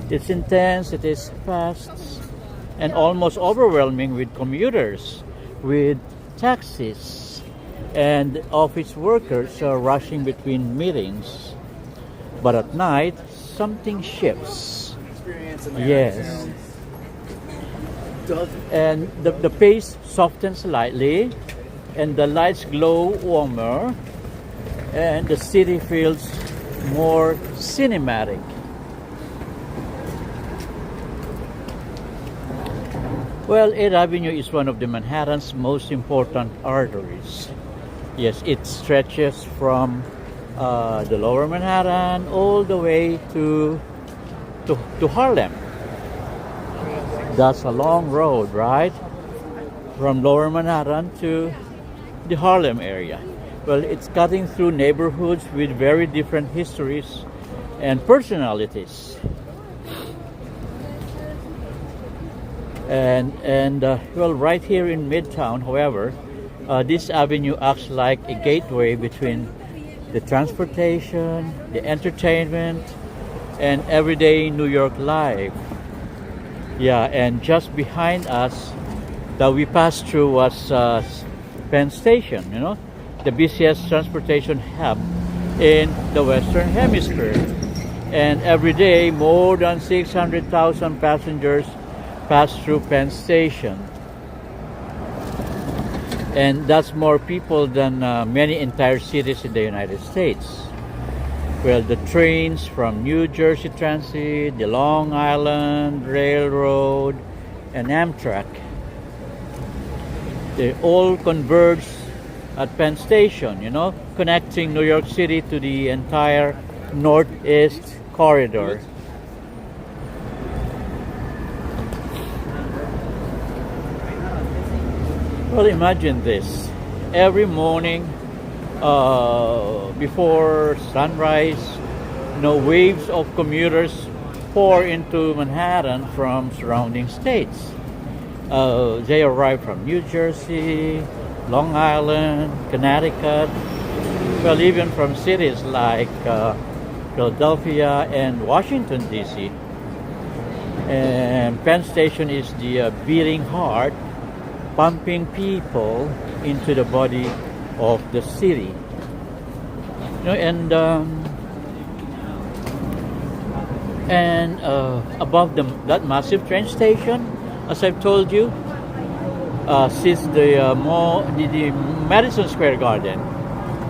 Speaker 1: It's intense, it is fast, and almost overwhelming with commuters, with taxis, and office workers rushing between meetings. But at night, something shifts. Yes. And the pace softens slightly, and the lights glow warmer, and the city feels more cinematic. Well, 8th Avenue is one of the Manhattan's most important arteries. Yes, it stretches from the lower Manhattan all the way to Harlem. That's a long road, right? From lower Manhattan to the Harlem area. Well, it's cutting through neighborhoods with very different histories and personalities. And well, right here in Midtown, however, this avenue acts like a gateway between the transportation, the entertainment, and everyday New York life. Yeah, and just behind us that we passed through was Penn Station, you know, the busiest transportation hub in the Western Hemisphere. And every day, more than 600,000 passengers pass through Penn Station. And that's more people than many entire cities in the United States. Well, the trains from New Jersey Transit, the Long Island Railroad, and Amtrak, they all converge at Penn Station, you know, connecting New York City to the entire Northeast corridor. Well, imagine this. Every morning, before sunrise, you know, waves of commuters pour into Manhattan from surrounding states. They arrive from New Jersey, Long Island, Connecticut, well, even from cities like Philadelphia and Washington, D.C. And Penn Station is the beating heart, pumping people into the body of the city. You know, and above that massive train station, as I've told you, sits the Madison Square Garden,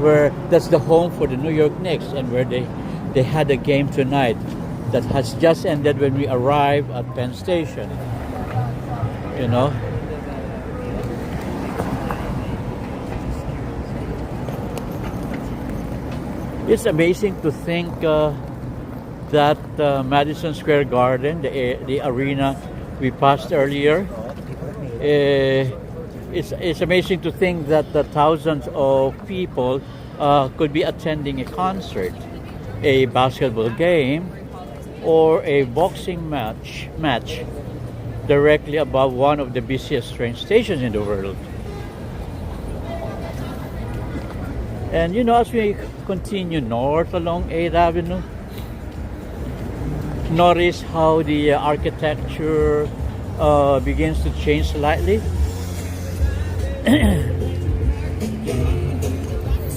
Speaker 1: where that's the home for the New York Knicks, and where they had a game tonight that has just ended when we arrived at Penn Station. You know. It's amazing to think that Madison Square Garden, the arena we passed earlier. It's amazing to think that the thousands of people could be attending a concert, a basketball game, or a boxing match directly above one of the busiest train stations in the world. And you know, as we continue north along 8th Avenue, notice how the architecture begins to change slightly.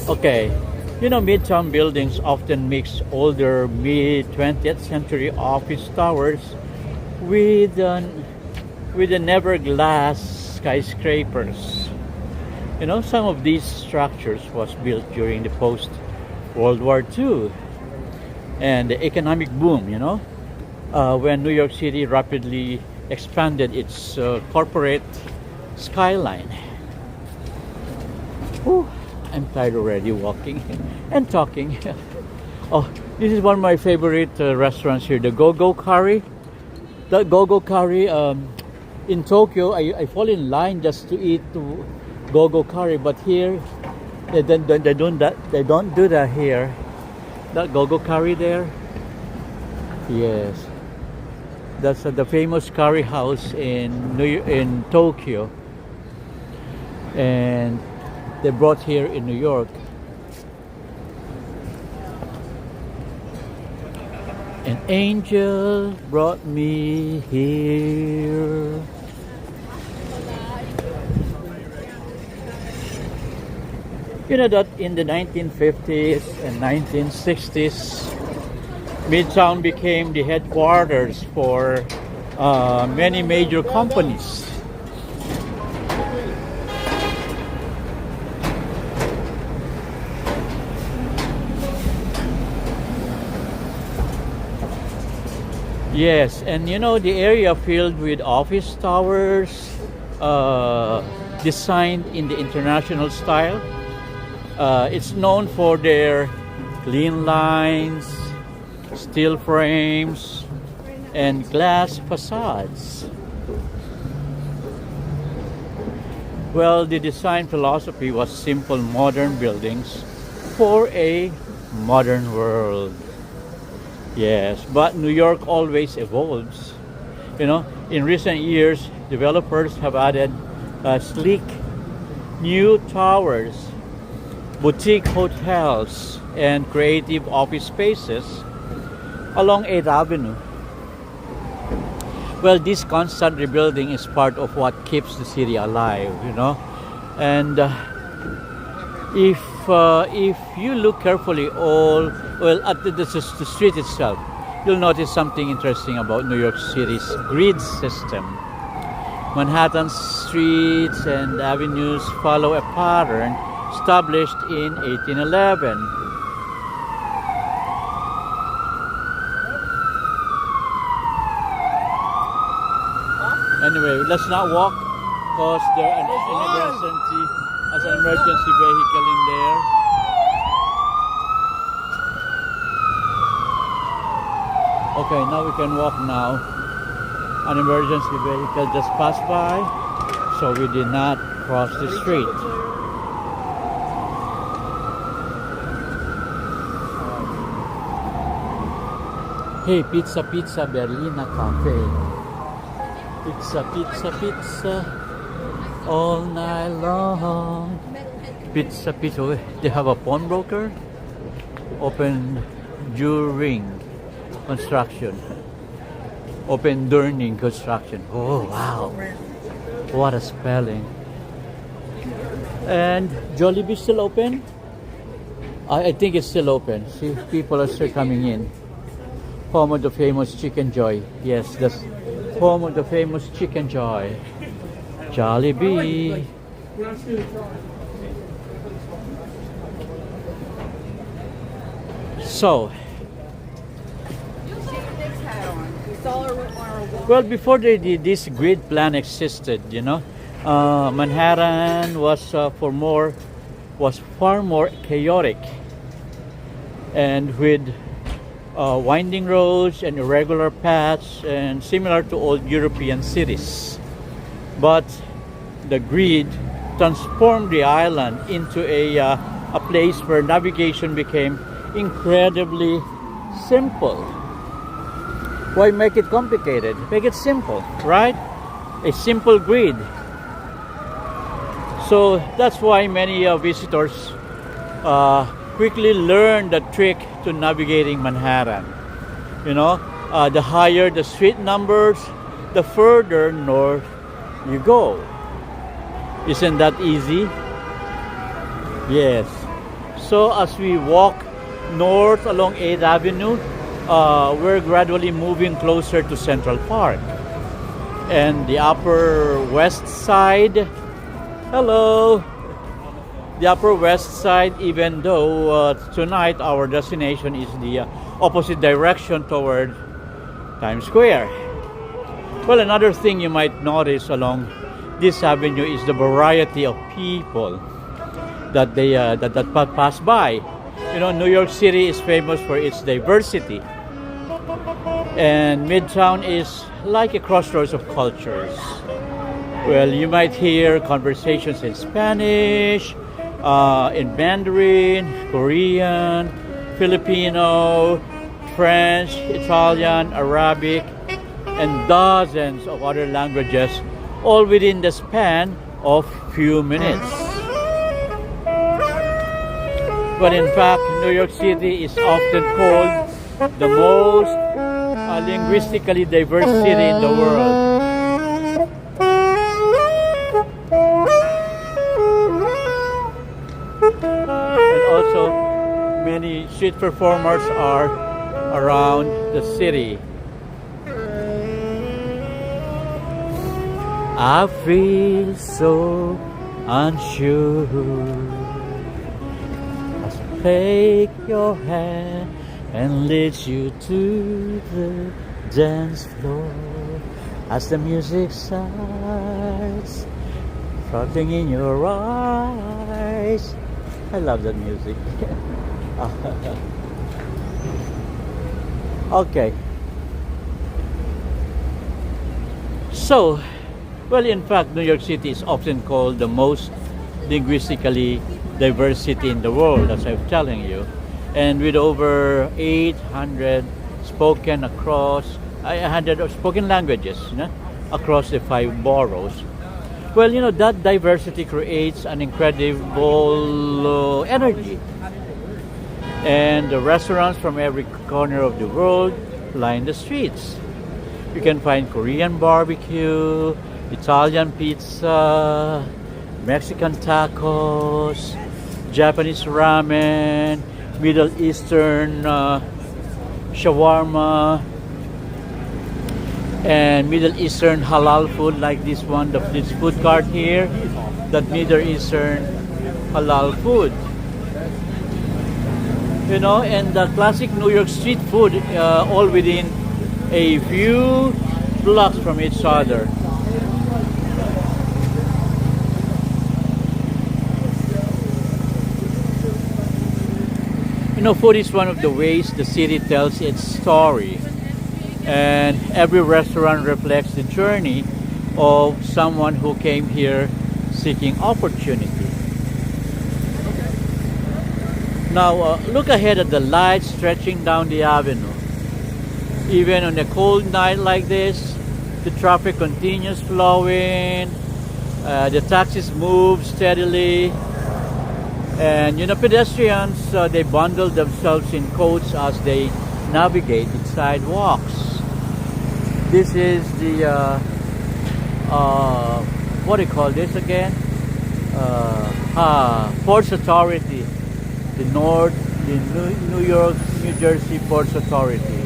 Speaker 1: Okay, you know, Midtown buildings often mix older mid-20th century office towers with the never glass skyscrapers. You know, some of these structures was built during the post-World War II and the economic boom, you know, when New York City rapidly expanded its corporate skyline. Whew, I'm tired already walking and talking. Oh, this is one of my favorite restaurants here, the Go-Go Curry. The Go-Go Curry in Tokyo, I fall in line just to eat Go-Go Curry, but here they don't do that here. That Go-Go Curry there, yes, that's the famous curry house in Tokyo, and they brought here in New York. An angel brought me here. You know that in the 1950s and 1960s, Midtown became the headquarters for many major companies. Yes, and you know, the area filled with office towers designed in the international style. It's known for their clean lines, steel frames, and glass facades. Well, the design philosophy was simple modern buildings for a modern world. Yes, but New York always evolves. You know, in recent years, developers have added sleek new towers, boutique hotels, and creative office spaces along 8th Avenue. Well, this constant rebuilding is part of what keeps the city alive, you know. And if you look carefully at the street itself, you'll notice something interesting about New York City's grid system. Manhattan's streets and avenues follow a pattern established in 1811. Anyway, let's not walk because there's an emergency vehicle in there. Okay, now we can walk now. An emergency vehicle just passed by, so we did not cross the street. Hey, pizza, pizza, Berliner Cafe. Pizza, pizza, pizza, all night long. Pizza, pizza. They have a pawnbroker open during construction. Open during construction. Oh, wow. What a spelling. And Jollibee still open? I think it's still open. See, people are still coming in. Home of the famous Chicken Joy. Yes, that's home of the famous Chicken Joy. Jollibee. So, well, before this grid plan existed, you know, Manhattan was far more chaotic, and with winding roads and irregular paths, and similar to old European cities. But the grid transformed the island into a place where navigation became incredibly simple. Why make it complicated? Make it simple, right? A simple grid. So that's why many visitors quickly learn the trick to navigating Manhattan. You know, the higher the street numbers, the further north you go. Isn't that easy? Yes. So as we walk north along 8th Avenue, we're gradually moving closer to Central Park. And the Upper West Side, hello! The Upper West Side, even though tonight our destination is the opposite direction toward Times Square. Well, another thing you might notice along this avenue is the variety of people that that pass by. You know, New York City is famous for its diversity, and Midtown is like a crossroads of cultures. Well, you might hear conversations in Spanish, in Mandarin, Korean, Filipino, French, Italian, Arabic, and dozens of other languages, all within the span of few minutes. But in fact, New York City is often called the most linguistically diverse city in the world. And also, many street performers are around the city. I feel so unsure. I take your hand and lead you to the dance floor as the music starts, flooding in your eyes. I love that music. Okay. So, well, in fact, New York City is often called the most linguistically diverse city in the world, as I'm telling you. And with over 800 spoken languages, you know, across the 5 boroughs. Well, you know, that diversity creates an incredible energy. And the restaurants from every corner of the world line the streets. You can find Korean barbecue, Italian pizza, Mexican tacos, Japanese ramen, Middle Eastern shawarma, and Middle Eastern halal food like this one, this food cart here, that Middle Eastern halal food. You know, and the classic New York street food, all within a few blocks from each other. You know, food is one of the ways the city tells its story, and every restaurant reflects the journey of someone who came here seeking opportunity. Now, look ahead at the lights stretching down the avenue. Even on a cold night like this, the traffic continues flowing, the taxis move steadily, and you know, pedestrians, they bundle themselves in coats as they navigate its sidewalks. This is the what do you call this again? Ports Authority, the New York, New Jersey Ports Authority.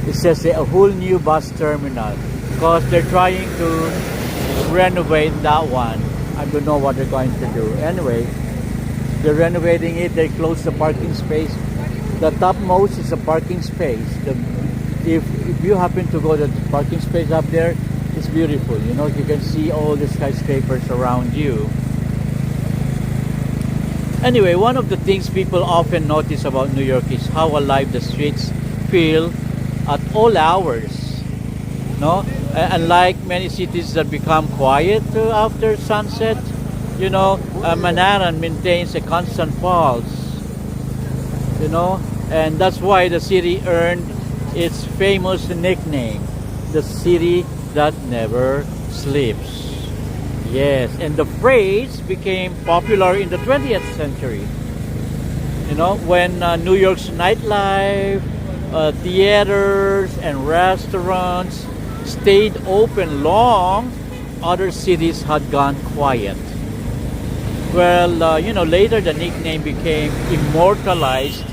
Speaker 1: It says a whole new bus terminal because they're trying to renovate that one. I don't know what they're going to do. Anyway, they're renovating it. They closed the parking space. The topmost is a parking space. If you happen to go to the parking space up there, it's beautiful. You know, you can see all the skyscrapers around you. Anyway, one of the things people often notice about New York is how alive the streets feel at all hours. No, unlike many cities that become quiet after sunset, Manhattan maintains a constant pulse. And that's why the city earned its famous nickname, the city that never sleeps. Yes, and the phrase became popular in the 20th century. When New York's nightlife, theaters, and restaurants stayed open long, other cities had gone quiet. Well, later the nickname became immortalized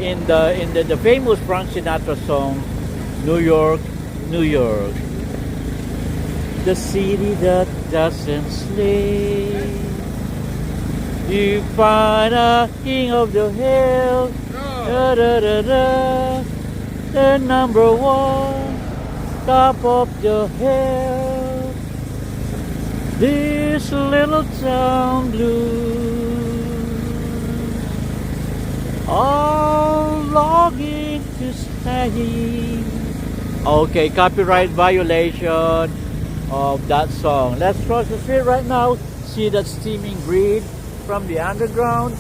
Speaker 1: in the famous Frank Sinatra song, New York, New York. The city that doesn't sleep. You find a king of the hill, da, da, da, da, the number one, top of the hill. This little town blues, all longing to stay. Okay, copyright violation of that song. Let's cross the street right now. See that steaming breeze from the underground.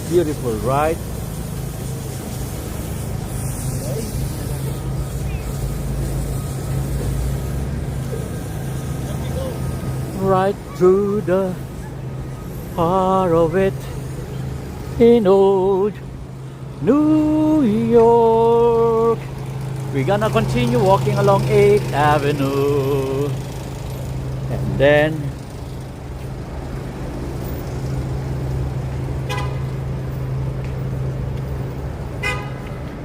Speaker 1: Beautiful, right? Right through the heart of it in old New York. We're gonna continue walking along 8th Avenue, and then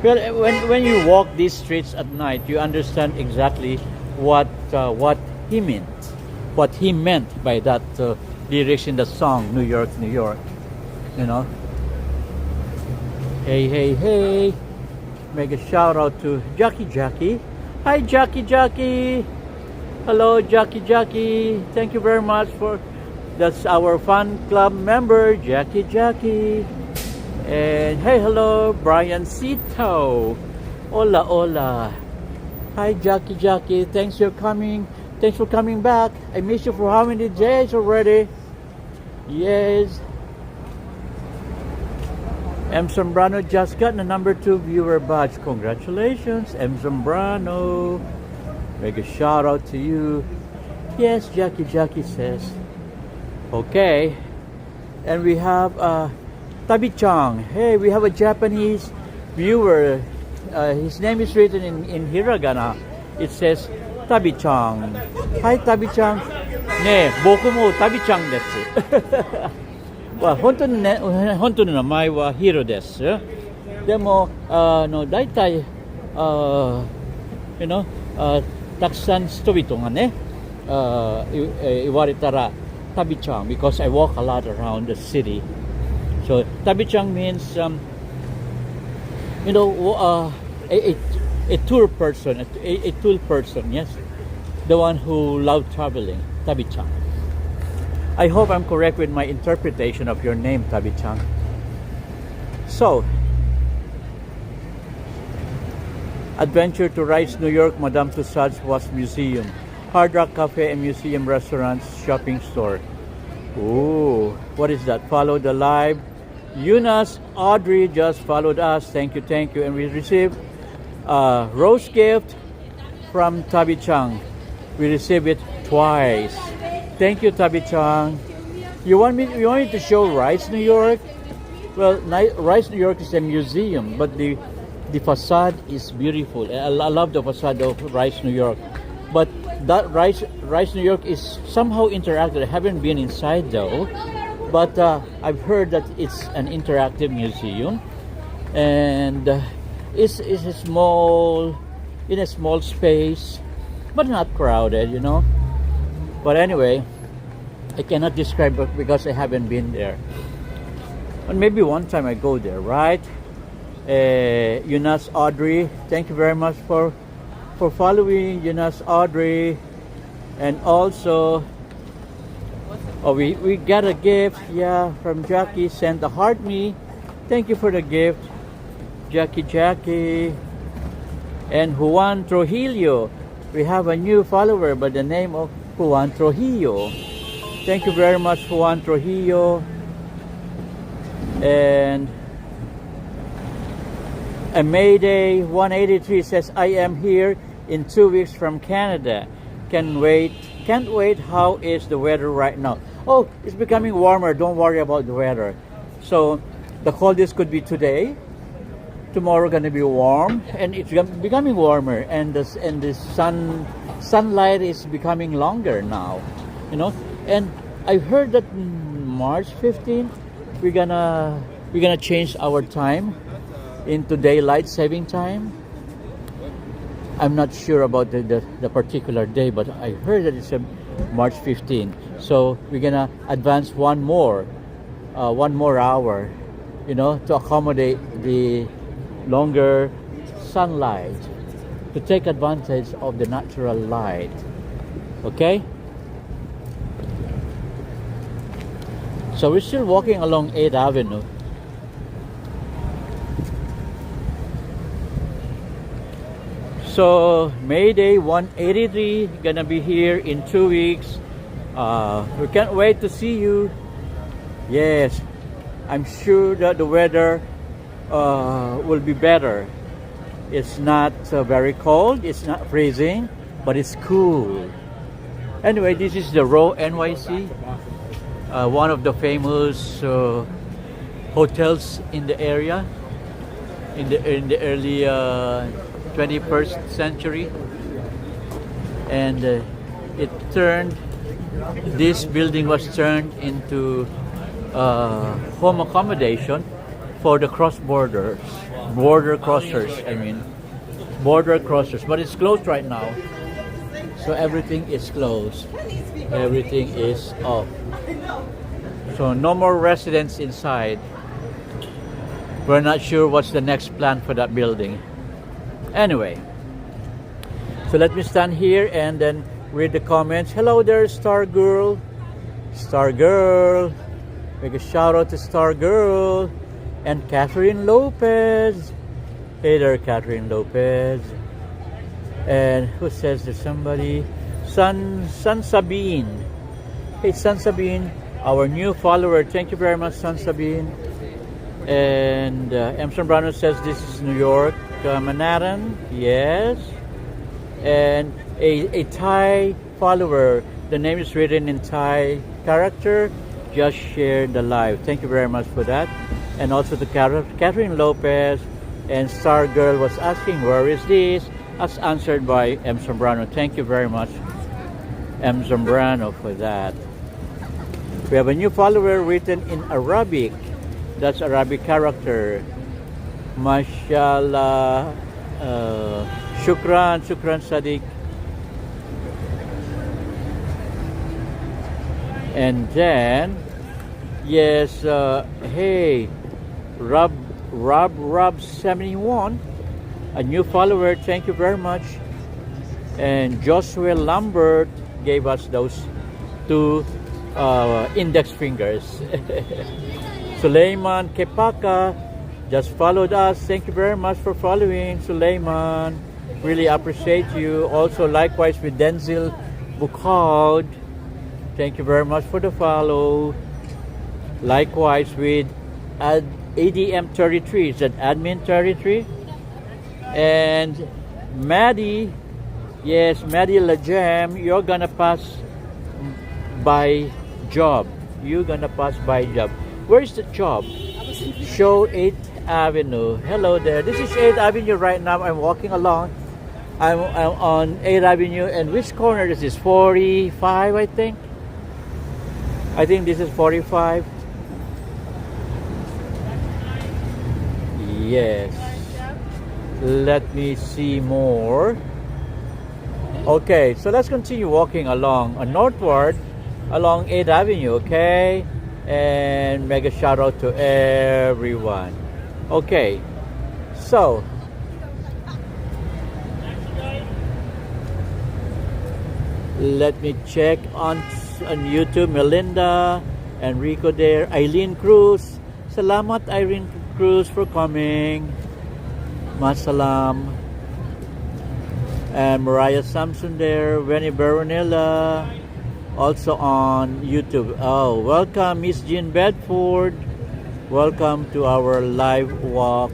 Speaker 1: when you walk these streets at night, you understand exactly what he meant by that lyrics in the song New York, New York. Hey, hey, hey. Make a shout out to Jackie. Hi Jackie. Hello Jackie. Thank you very much that's our fan club member, Jackie. And hey, hello Brian Cito. Hola. Hi Jackie. Thanks for coming back. I missed you for how many days already? Yes. M. Zambrano just got the number 2 viewer badge. Congratulations, M. Zambrano. Make a shout out to you. Yes, Jackie says. Okay. And we have Tabi-chan. Hey, we have a Japanese viewer. His name is written in hiragana. It says Tabi-chan. Hi, Tabi-chan. Ne, boku mo Tabi-chan desu. 本当の名前はヒロです。でも大体たくさん人々がね言われたらタビちゃん because I walk a lot around the city. So タビちゃん means a tour person, a tool person, yes, the one who loves traveling. タビちゃん. I hope I'm correct with my interpretation of your name, Tabi-chan. So, adventure to Rice, New York, Madame Tussauds was museum. Hard Rock Cafe and museum restaurants, shopping store. Ooh, what is that? Follow the live. Eunice Audrey just followed us. Thank you. And we received a rose gift from Tabi-chan. We received it twice. Thank you, Tabi-chan. You want me to show Rice, New York? Well, Rice, New York is a museum, but the facade is beautiful. I love the facade of Rice, New York. But that Rice, New York is somehow interactive. I haven't been inside though, but I've heard that it's an interactive museum, and it's a small space, but not crowded, But anyway, I cannot describe it because I haven't been there. But maybe one time I go there, right? Eunice Audrey, thank you very much for following, Eunice Audrey. And also, we got a gift, from Jackie, sent a heart me. Thank you for the gift, Jackie. And Juan Trujillo. We have a new follower by the name of Juan Trujillo. Thank you very much, Juan Trujillo. And a Mayday 183 says, I am here in 2 weeks from Canada. Can't wait. How is the weather right now? Oh, it's becoming warmer. Don't worry about the weather. So the coldest could be today. Tomorrow gonna be warm, and it's becoming warmer, and the sunlight is becoming longer now, you know. And I heard that March 15th we're gonna change our time into daylight saving time. I'm not sure about the particular day, but I heard that it's March 15th. So we're gonna advance one more hour, you know, to accommodate the longer sunlight, to take advantage of the natural light. Okay? So we're still walking along 8th Avenue. So Mayday 183 gonna be here in 2 weeks. We can't wait to see you. Yes, I'm sure that the weather will be better. It's not very cold, it's not freezing, but it's cool. Anyway, this is the Row NYC, one of the famous hotels in the area in the early 21st century. And this building was turned into home accommodation for the border crossers, but it's closed right now, so everything is closed, everything is off, so no more residents inside. We're not sure what's the next plan for that building. Anyway, so let me stand here and then read the comments. Hello there, Star Girl. Make a shout out to Star Girl. And Catherine Lopez. Hey there, Catherine Lopez. And who says there's somebody? San Sabine. Hey, San Sabine, our new follower. Thank you very much, San Sabine. And M. Sombrano says this is New York, Manhattan. Yes. And a Thai follower. The name is written in Thai character. Just shared the live. Thank you very much for that. And also to Catherine Lopez. And Star Girl was asking, where is this? As answered by M. Sombrano. Thank you very much, M. Sombrano, for that. We have a new follower written in Arabic. That's Arabic character. Mashallah. Shukran Sadiq. And then, yes, hey, Rob71, a new follower. Thank you very much. And Joshua Lambert gave us those two index fingers. Suleiman Kepaka just followed us. Thank you very much for following, Suleiman. Really appreciate you. Also, likewise with Denzel Bukhard. Thank you very much for the follow. Likewise with ADM33. Is that admin33? And Maddie. Yes, Maddie Lajam. You're gonna pass by job. You're gonna pass by job. Where's the job? Show 8th Avenue. Hello there. This is 8th Avenue right now. I'm walking along. I'm on 8th Avenue. And which corner is this? 45, I think. I think this is 45. Yes. Let me see more. Okay, so let's continue walking along northward along 8th Avenue, okay? And mega shout out to everyone. Okay, so let me check on YouTube. Melinda, Enrico there, Eileen Cruz. Salamat, Irene Cruz, for coming. Masalam. And Mariah Sampson there, Winnie Baronella, also on YouTube. Oh, welcome Miss Jean Bedford. Welcome to our live walk.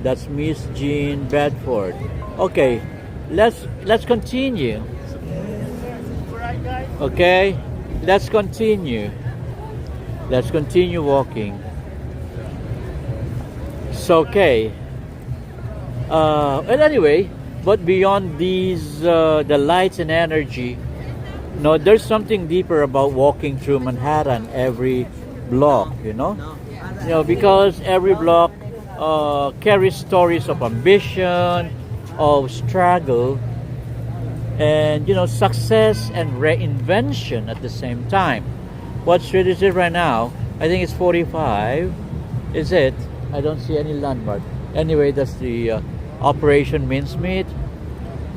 Speaker 1: That's Miss Jean Bedford. Okay, let's continue. Okay, let's continue. Let's continue walking. So okay. And anyway, but beyond these, the lights and energy, no, there's something deeper about walking through Manhattan every block. You know, because every block carries stories of ambition, of struggle, and success and reinvention at the same time. What street is it right now? I think it's 45. Is it? I don't see any landmark. Anyway, that's the Operation Mincemeat.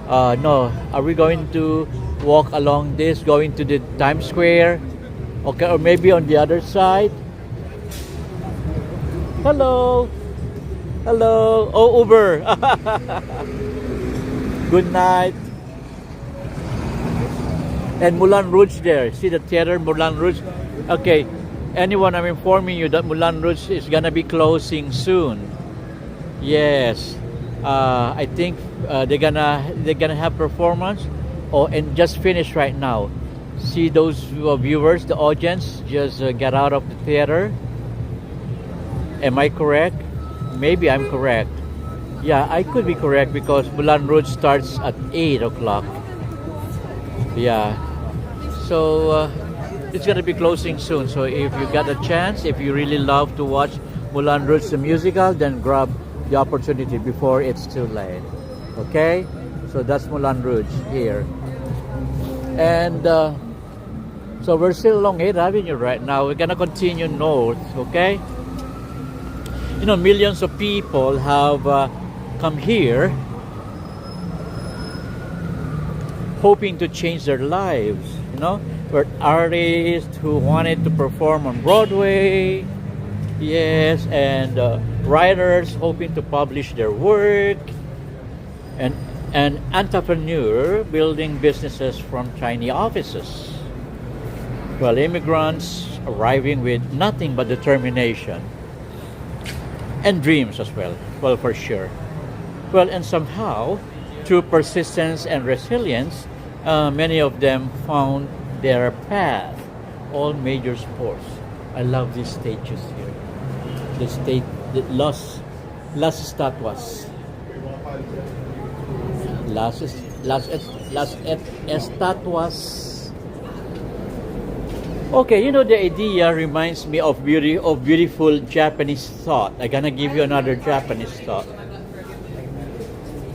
Speaker 1: No, are we going to walk along this, going to the Times Square? Okay, or maybe on the other side. Hello. Hello. Oh, Uber. Good night. And Moulin Rouge there. See the theater, Moulin Rouge? Okay. Anyone, I'm informing you that Moulin Rouge is gonna be closing soon. Yes. I think they're gonna have performance. Oh, and just finished right now. See those viewers, the audience just get out of the theater. Am I correct? Maybe I'm correct. Yeah, I could be correct because Moulin Rouge starts at 8 o'clock. Yeah. So it's gonna be closing soon. So if you got a chance, if you really love to watch Moulin Rouge the musical, then grab the opportunity before it's too late. Okay? So that's Moulin Rouge here. And so we're still along 8th Avenue right now. We're gonna continue north, okay? Millions of people have come here hoping to change their lives. Were artists who wanted to perform on Broadway, yes, and writers hoping to publish their work, and an entrepreneur building businesses from tiny offices. Well, immigrants arriving with nothing but determination and dreams as well. Well, for sure. Well, and somehow, through persistence and resilience, many of them found their path. All major sports. I love these statues here. The Las Estatuas. Las Estatuas. Okay, the idea reminds me of beautiful Japanese thought. I'm gonna give you another Japanese thought.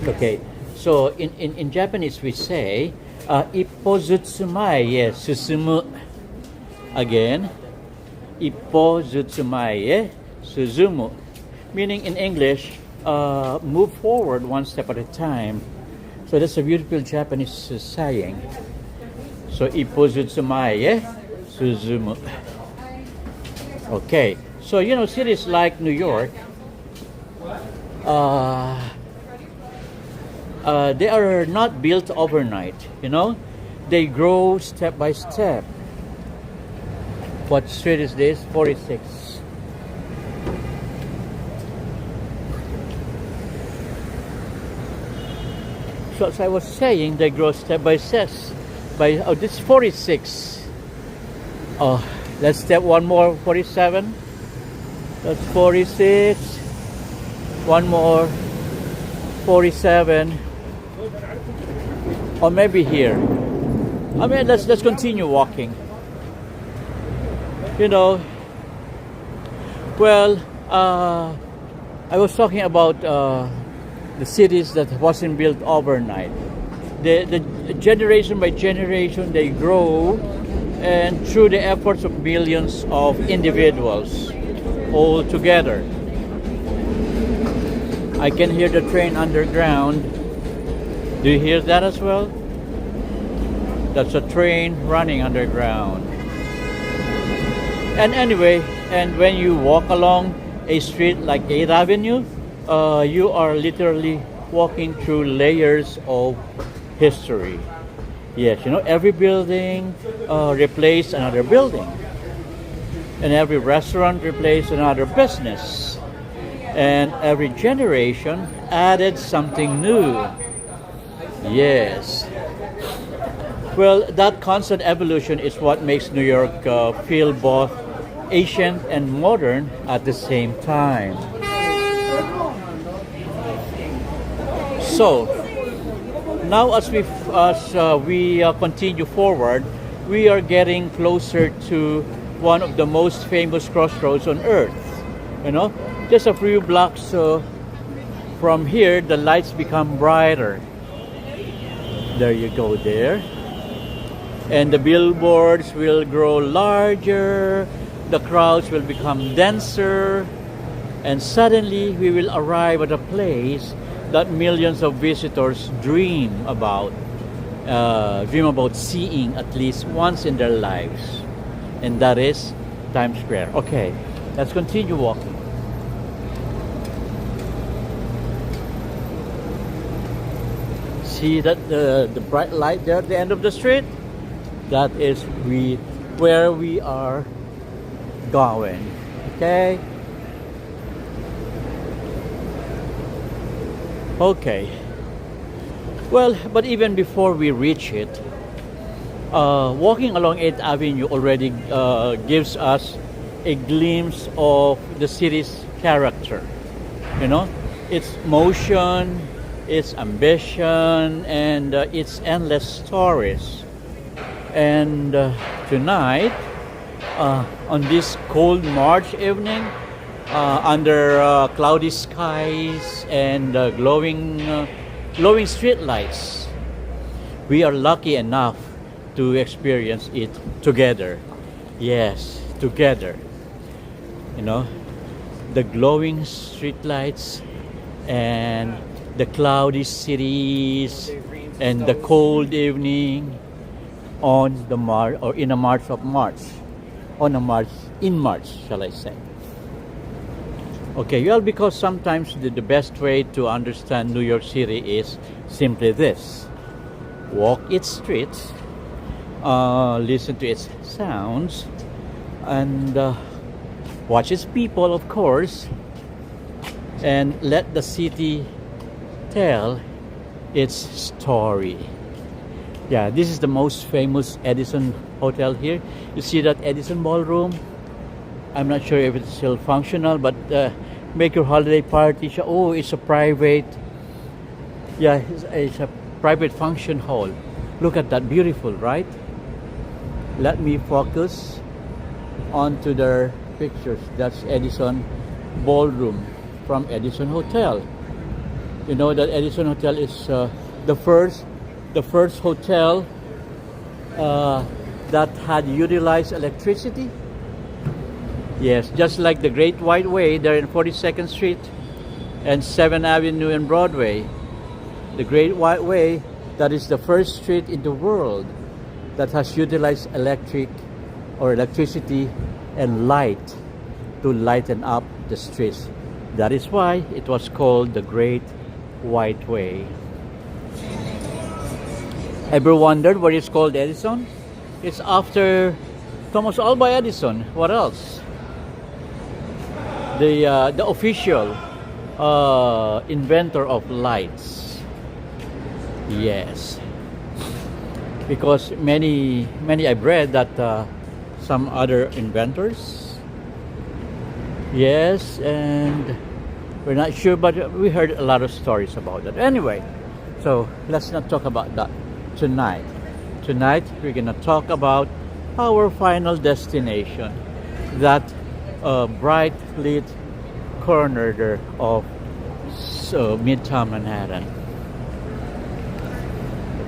Speaker 1: Okay, so in Japanese we say, ippozutsumae susumu. Again, ippozutsumae suzumu. Meaning in English, move forward one step at a time. So that's a beautiful Japanese saying. So ippozutsumae suzumu. Okay, so cities like New York, they are not built overnight. They grow step by step. What street is this? 46. So as I was saying, they grow step by step. This is 46. Oh, let's step one more. 47. That's 46. One more. 47. Or maybe here. I mean, let's continue walking. Well, I was talking about the cities that wasn't built overnight. The generation by generation they grow, and through the efforts of millions of individuals all together. I can hear the train underground. Do you hear that as well? That's a train running underground. And anyway, and when you walk along a street like 8th Avenue, you are literally walking through layers of history. Yes, you know, every building replaced another building, and every restaurant replaced another business, and every generation added something new. Yes. Well, that constant evolution is what makes New York feel both ancient and modern at the same time. So, now as we continue forward, we are getting closer to one of the most famous crossroads on Earth. You know, just a few blocks from here, the lights become brighter. There you go there. And the billboards will grow larger, the crowds will become denser, and suddenly we will arrive at a place that millions of visitors dream about seeing at least once in their lives. And that is Times Square. Okay, let's continue walking. See that the bright light there at the end of the street? That is where we are going. Okay? Okay. Well, but even before we reach it, walking along 8th Avenue already gives us a glimpse of the city's character. You know, its motion, its ambition, and its endless stories. And tonight, on this cold March evening, under cloudy skies and glowing street lights, we are lucky enough to experience it together. Yes, together. You know, the glowing street lights and the cloudy cities and the cold evening on the March, or in a March of March, in March, shall I say. Okay, well, because sometimes the best way to understand New York City is simply this: walk its streets, listen to its sounds, and watch its people, of course, and let the city tell its story. Yeah, this is the most famous Edison Hotel here. You see that Edison Ballroom? I'm not sure if it's still functional, but make your holiday party. Oh, it's a private. Yeah, it's a private function hall. Look at that, beautiful, right? Let me focus onto their pictures. That's Edison Ballroom from Edison Hotel. You know that Edison Hotel is the first hotel that had utilized electricity. Yes, just like the Great White Way there in 42nd Street and 7th Avenue and Broadway. The Great White Way, that is the first street in the world that has utilized electricity and light to lighten up the streets. That is why it was called the Great White Way. Ever wondered why it's called Edison? It's after Thomas Alva Edison. What else? The official inventor of lights. Yes, because many I've read that some other inventors. Yes, and we're not sure, but we heard a lot of stories about that. Anyway, so let's not talk about that tonight. Tonight we're gonna talk about our final destination, that bright lit corner there of Midtown Manhattan.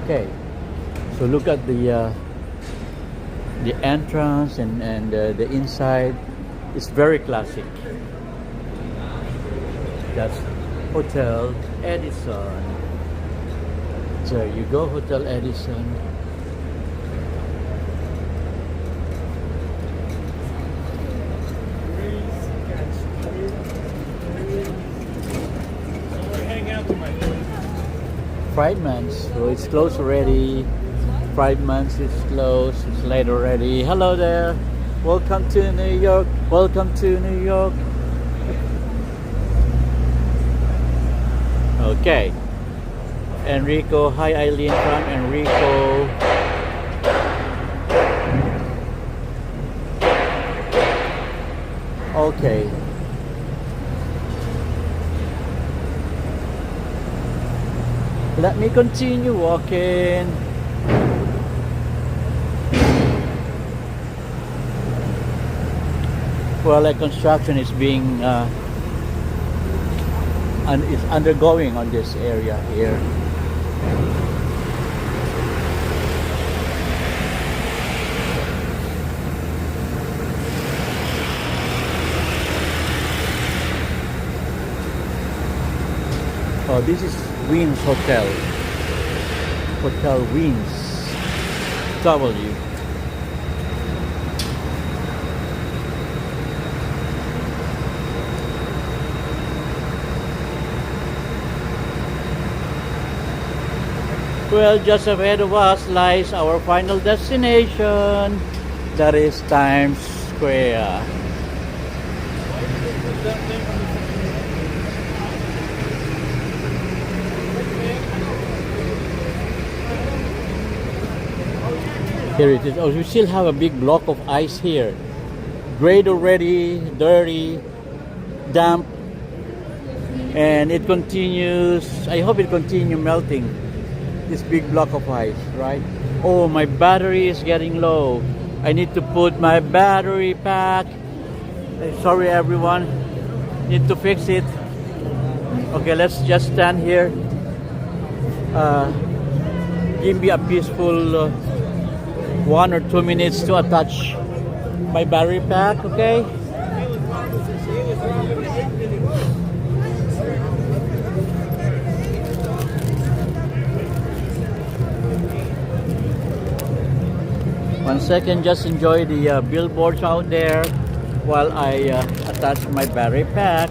Speaker 1: Okay, so look at the entrance and the inside. It's very classic. That's Hotel Edison. There you go, Hotel Edison. Months, so it's closed already. 5 months is closed, it's late already. Hello there, welcome to New York, welcome to New York. Okay, Enrico, hi Eileen from Enrico. Okay. Let me continue walking. Well, like construction is being and is undergoing on this area here. Oh, this is Wynn Hotel. Hotel Wynn's W. Well, just ahead of us lies our final destination. That is Times Square. Here it is. Oh, we still have a big block of ice here. Grayed already, dirty, damp, and it continues. I hope it continues melting. This big block of ice, right? Oh, my battery is getting low. I need to put my battery pack. Sorry, everyone. Need to fix it. Okay, let's just stand here. Give me a peaceful 1 or 2 minutes to attach my battery pack, okay? One second, just enjoy the billboards out there while I attach my battery pack.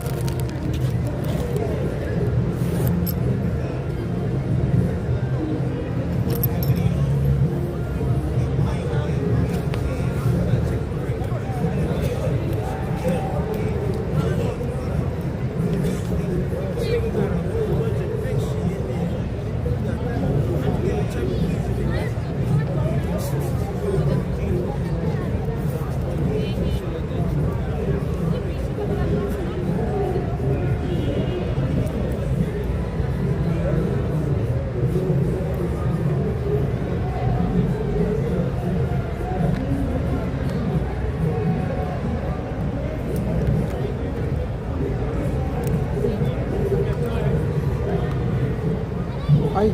Speaker 1: Ay.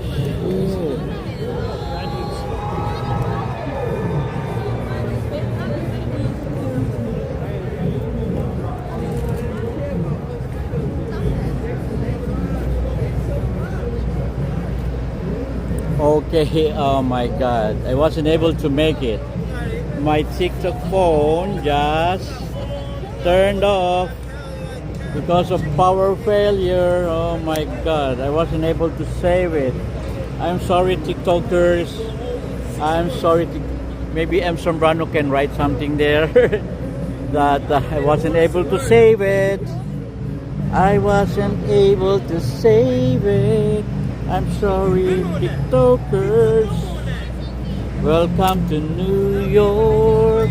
Speaker 1: Shit. Okay, oh my god, I wasn't able to make it. My TikTok phone just turned off because of power failure. Oh my god, I wasn't able to save it. I'm sorry, TikTokers. I'm sorry. Maybe M. Sombrano can write something there that I wasn't able to save it. I wasn't able to save it. I'm sorry, TikTokers. Welcome to New York.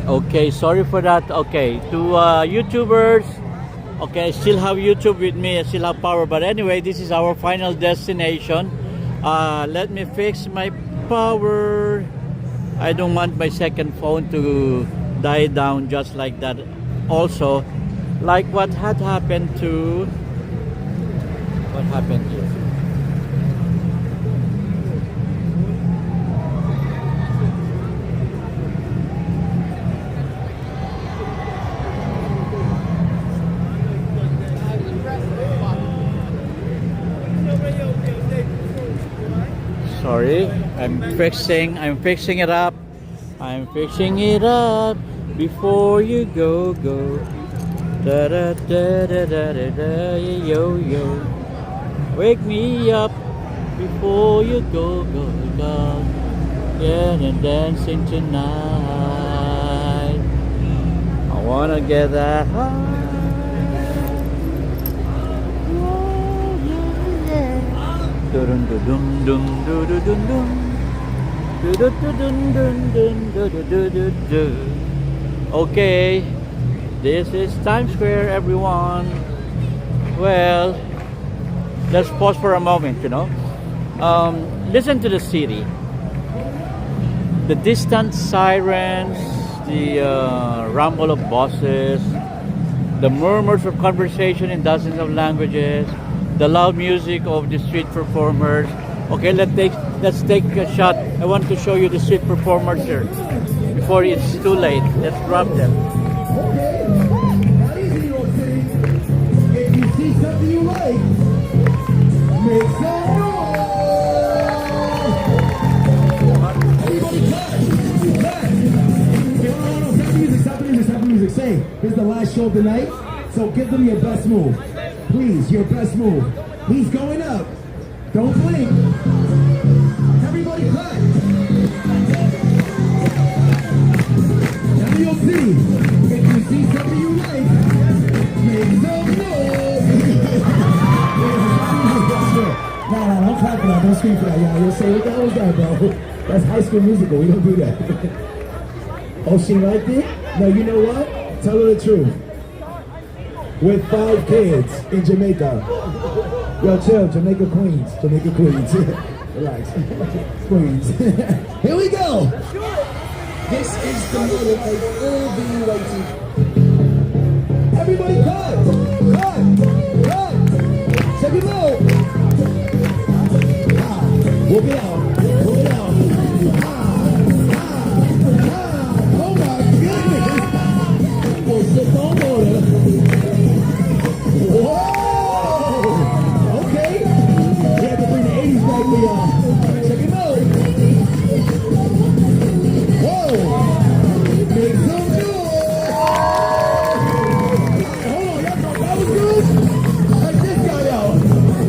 Speaker 1: Okay, sorry for that. Okay, to YouTubers, okay, I still have YouTube with me, I still have power, but anyway, this is our final destination. Let me fix my power. I don't want my second phone to die down just like that. Also, like what had happened to, what happened here? Sorry, I'm fixing it up. I'm fixing it up before you go. Da da da da da da da yo yo. Wake me up before you go. Yeah, and dancing tonight. I wanna get that high. Dun dun dun dun dun dun dun. Okay, this is Times Square, everyone. Well, let's pause for a moment, listen to the city. The distant sirens, the rumble of buses, the murmurs of conversation in dozens of languages, the loud music of the street performers. Okay, let's take a shot. I want to show you the street performers here before it's too late. Let's grab them.
Speaker 5: If you see something you like, make some noise. Everybody clap. Stop the music. Say, this is the last show of the night, so give them your best move. Please, your best move. He's going up. Don't blink. Everybody clap. Now you'll see. If you see something you like, make some noise. No, don't clap for that. Don't scream for that. Yeah, you'll say, what the hell was that, bro? That's High School Musical. We don't do that. Oh, she liked it? No, you know what? Tell her the truth. With 5 kids in Jamaica. Yo, chill, Jamaica Queens. Relax. Queens. Here we go. This is the moment I've all been waiting. Everybody cut. Check it out. Walk it out. Oh my goodness. What's the phone order? Whoa! Okay. We have to bring the 80s back for y'all. Check it out. Whoa! Make some noise! Hold on, y'all thought that was good? Check this guy out.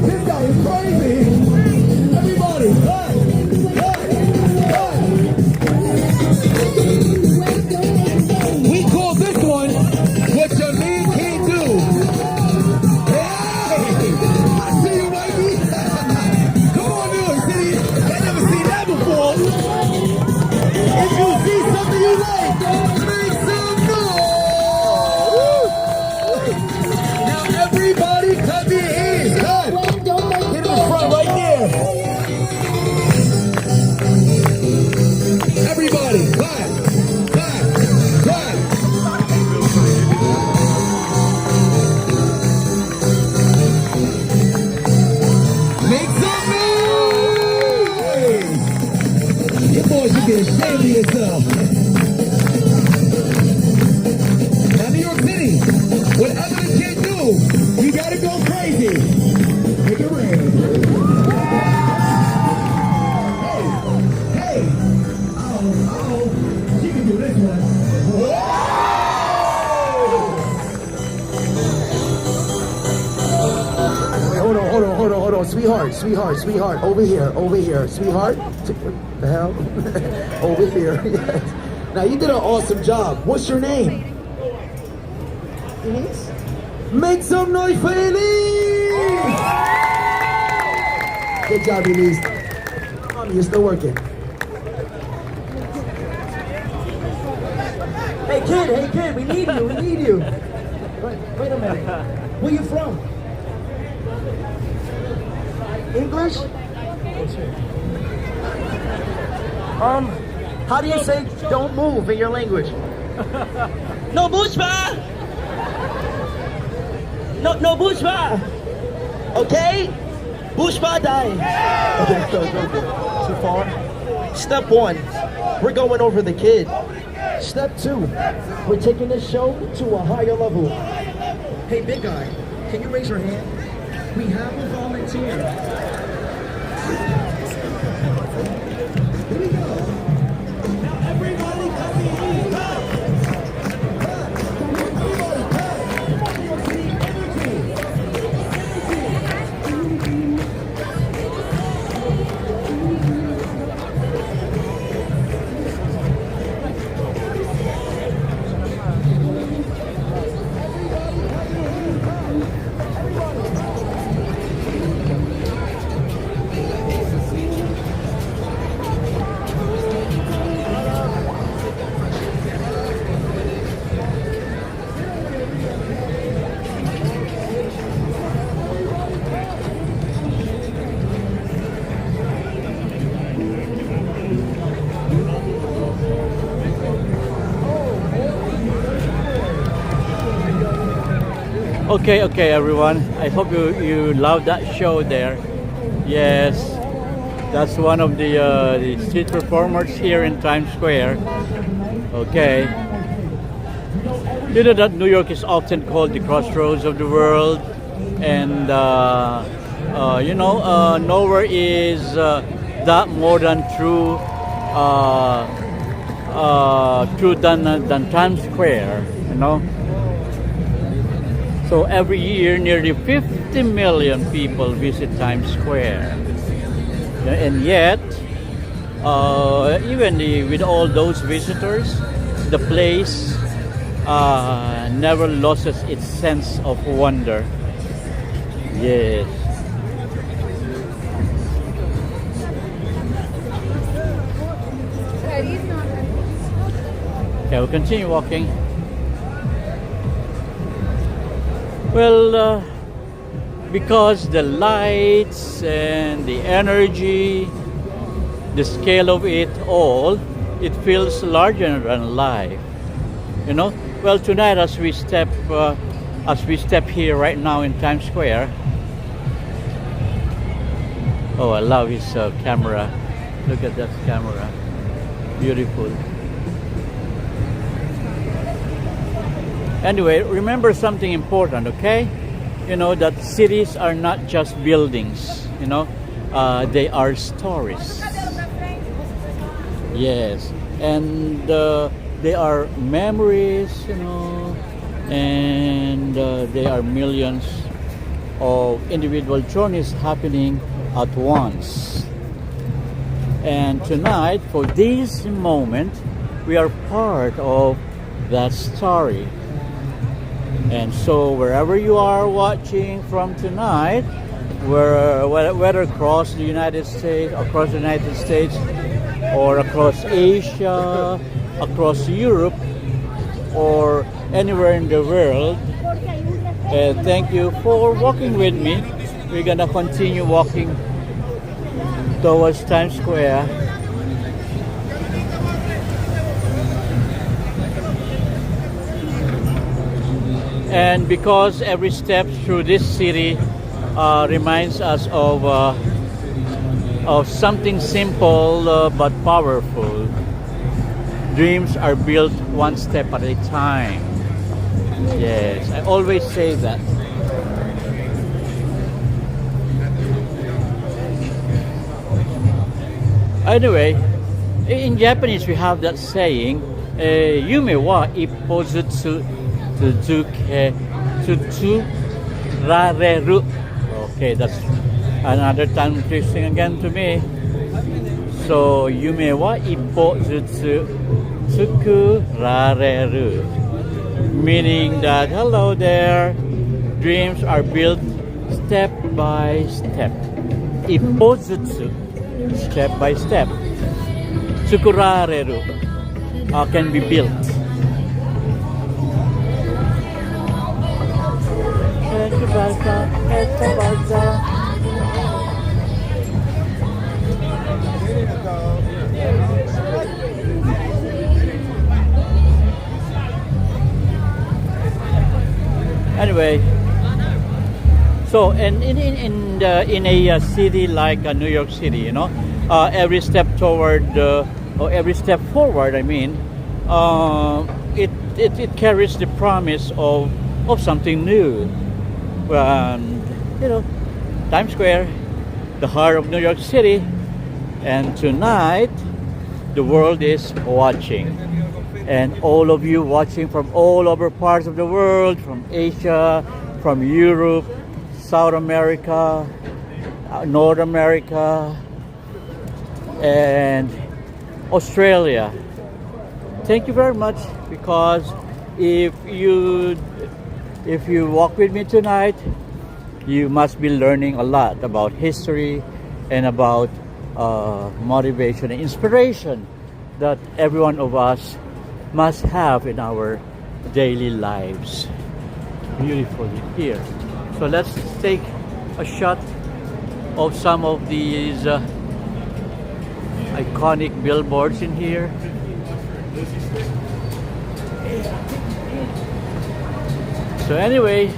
Speaker 5: This guy is crazy. Everybody, cut! We call this one What Your Man Can't Do. If you see something you like, make some noise! Now everybody clap your hands. Cut! Get in the front right there. Everybody, clap! Make some noise! You boys should be ashamed of yourself. Now, New York City, whatever the kid do, you gotta go crazy. Make it rain. Hey. Oh. She can do this one. Whoa! Wait, hold on. Sweetheart. Over here. Sweetheart. What the hell? Over here. Yes. Now, you did an awesome job. What's your name? Elise? Make some noise for Elise! Good job, Elise. Mommy, you're still working. Hey, kid, we need you. Wait a minute. Where you from? English? How do you say don't move in your language? No bourgeois! No bourgeois! Okay? Bourgeois dying. Okay, go. Too far? Step 1, we're going over the kid. Step 2, we're taking this show to a higher level. Hey, big guy, can you raise your hand? We have a volunteer.
Speaker 1: Okay, everyone. I hope you love that show there. Yes, that's one of the street performers here in Times Square. Okay. You know that New York is often called the crossroads of the world, and nowhere is that more than true than Times Square. You know. So every year, nearly 50 million people visit Times Square, and yet, even with all those visitors, the place never loses its sense of wonder. Yes. Okay, we'll continue walking. Well, because the lights and the energy, the scale of it all, it feels larger than life. You know. Well, tonight as we step here right now in Times Square. Oh, I love his camera. Look at that camera. Beautiful. Anyway, remember something important, okay? You know that cities are not just buildings, you know, they are stories. Yes, and they are memories, you know, and they are millions of individual journeys happening at once. And tonight, for this moment, we are part of that story. And so wherever you are watching from tonight, whether across the United States, or across Asia, across Europe, or anywhere in the world, thank you for walking with me. We're gonna continue walking towards Times Square. And because every step through this city reminds us of something simple but powerful. Dreams are built one step at a time. Yes, I always say that. Anyway, in Japanese we have that saying, "Yume wa ippo zutsu tsukurareru." Okay, that's another tongue twisting again to me. So, yume wa ippo zutsu tsukurareru, meaning that, hello there, dreams are built step by step. Ippo zutsu, step by step. Tsukurareru, can be built. Anyway, so in a city like New York City, you know, every step toward or every step forward, I mean, it carries the promise of something new. You know, Times Square, the heart of New York City, and tonight the world is watching, and all of you watching from all over parts of the world, from Asia, from Europe, South America, North America, and Australia. Thank you very much, because if you walk with me tonight, you must be learning a lot about history and about motivation and inspiration that every one of us must have in our daily lives. Beautiful here. So let's take a shot of some of these iconic billboards in here. So anyway,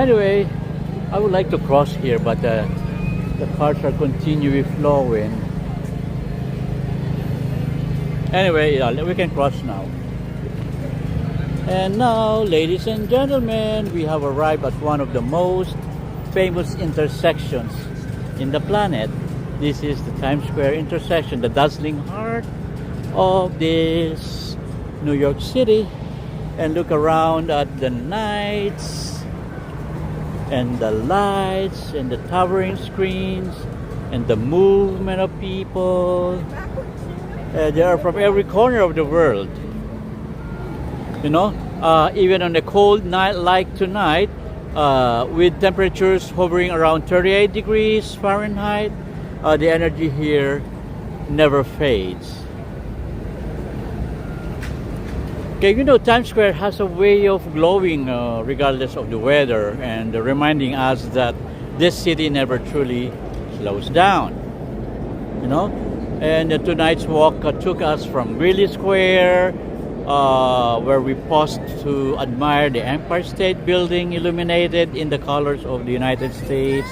Speaker 1: Anyway, I would like to cross here, but the cars are continually flowing. Anyway, we can cross now. And now, ladies and gentlemen, we have arrived at one of the most famous intersections in the planet. This is the Times Square intersection, the dazzling heart of this New York City. And look around at the nights and the lights and the towering screens and the movement of people. They are from every corner of the world. You know, even on a cold night like tonight, with temperatures hovering around 38 degrees Fahrenheit, the energy here never fades. Okay, you know, Times Square has a way of glowing regardless of the weather, and reminding us that this city never truly slows down. You know, and tonight's walk took us from Greeley Square, where we paused to admire the Empire State Building illuminated in the colors of the United States,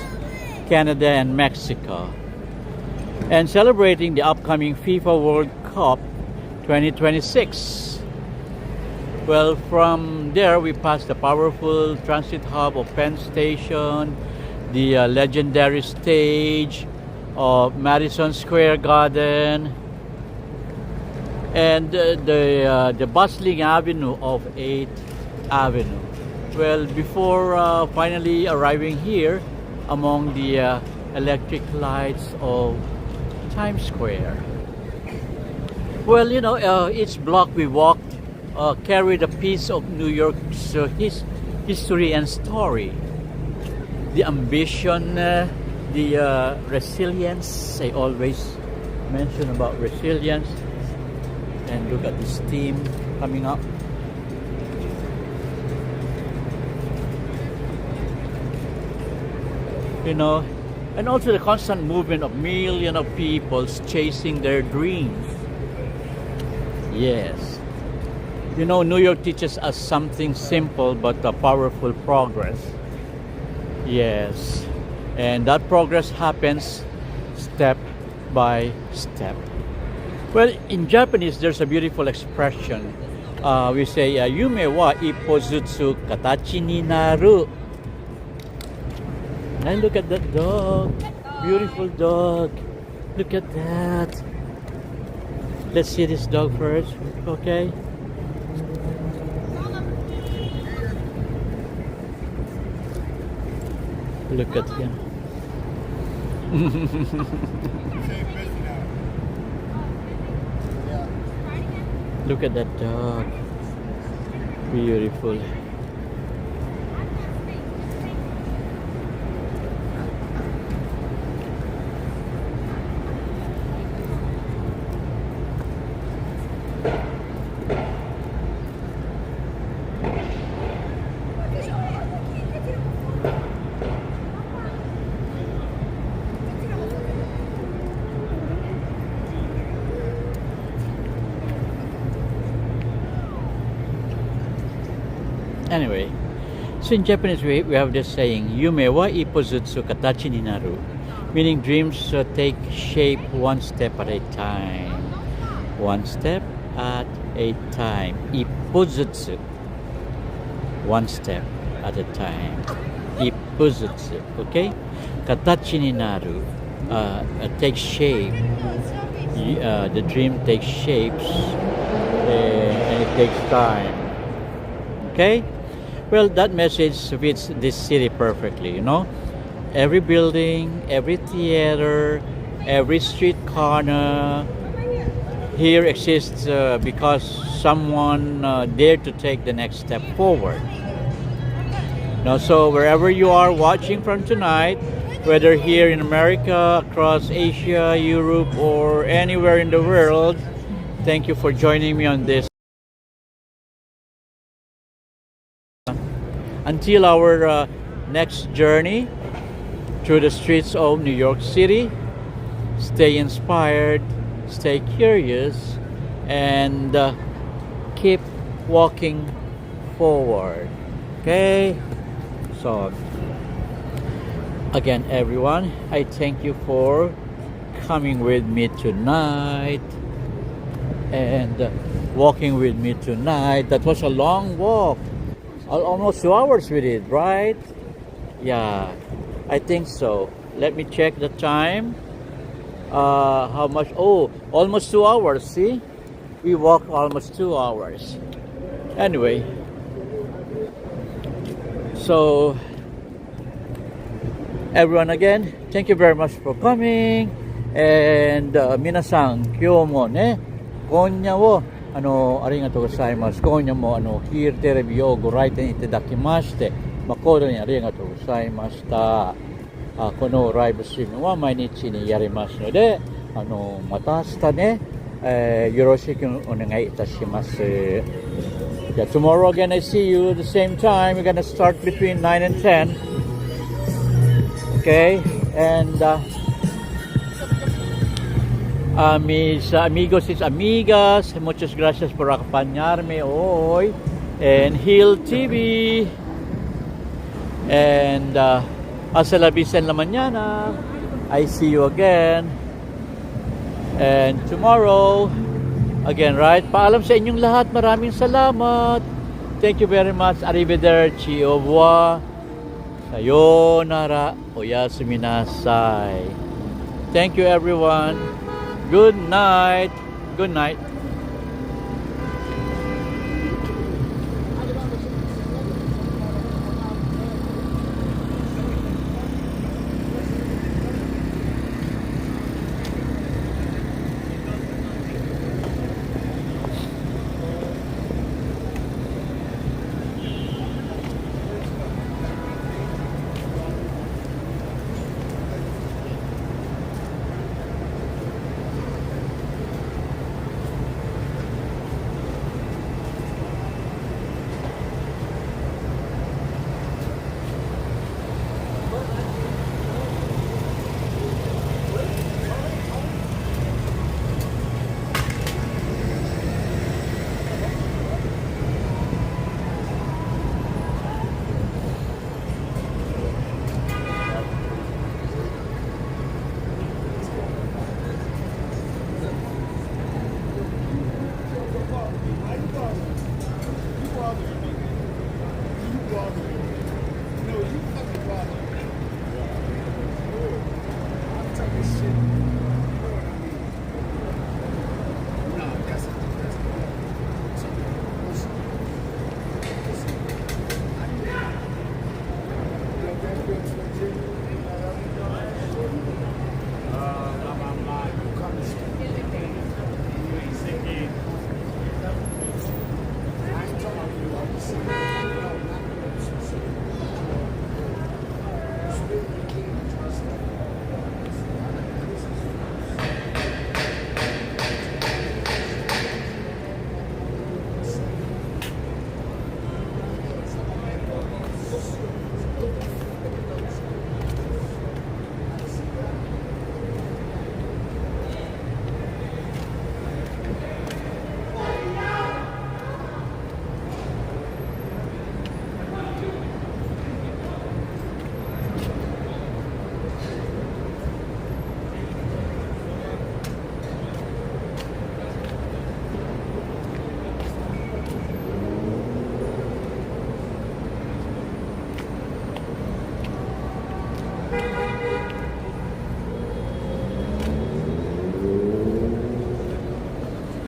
Speaker 1: Canada, and Mexico, and celebrating the upcoming FIFA World Cup 2026. Well, from there we passed the powerful transit hub of Penn Station, the legendary stage of Madison Square Garden, and the bustling avenue of 8th Avenue. Well, before finally arriving here among the electric lights of Times Square. Well, you know, each block we walked carried a piece of New York's history and story. The ambition, the resilience. I always mention about resilience. And look at the steam coming up. You know, and also the constant movement of millions of people chasing their dreams. Yes. You know, New York teaches us something simple but a powerful progress. Yes. And that progress happens step by step. Well, in Japanese, there's a beautiful expression. We say, yume wa ippo zutsu katachi ni naru. And look at that dog. Beautiful dog. Look at that. Let's see this dog first, okay? Look at him. Look at that dog. Beautiful. Anyway, so in Japanese we have this saying, Yume wa ippozutsu katachi ni naru, meaning dreams take shape one step at a time. One step at a time. Ippozutsu. One step at a time. Ippozutsu. Okay? Katachi ni naru. Takes shape. The dream takes shapes. And it takes time. Okay? Well, that message fits this city perfectly, you know. Every building, every theater, every street corner here exists because someone dared to take the next step forward. Now, so wherever you are watching from tonight, whether here in America, across Asia, Europe, or anywhere in the world, thank you for joining me on this. Until our next journey through the streets of New York City, stay inspired, stay curious, and keep walking forward. Okay? So, again, everyone, I thank you for coming with me tonight and walking with me tonight. That was a long walk. Almost 2 hours we did, right? Yeah, I think so. Let me check the time. How much? Oh, almost 2 hours. See, we walked almost 2 hours. Anyway, so everyone, again, thank you very much for coming. And 皆さん、今日もね、今夜をありがとうございます。今夜もヒールテレビをご来店いただきまして、誠にありがとうございました。このライブストリームは毎日にやりますので、また明日ね、よろしくお願いいたします。Yeah, tomorrow again I see you at the same time. We're gonna start between 9 and 10. Okay? And mis amigos y amigas, muchas gracias por acompañarme hoy en Hill TV. And hasta la vista en la mañana. I see you again. And tomorrow, again, right? Paalam sa inyong lahat. Maraming salamat. Thank you very much. Arrivederci. Au revoir. Sayonara. Oyasumi nasai. Thank you, everyone. Good night. Good night.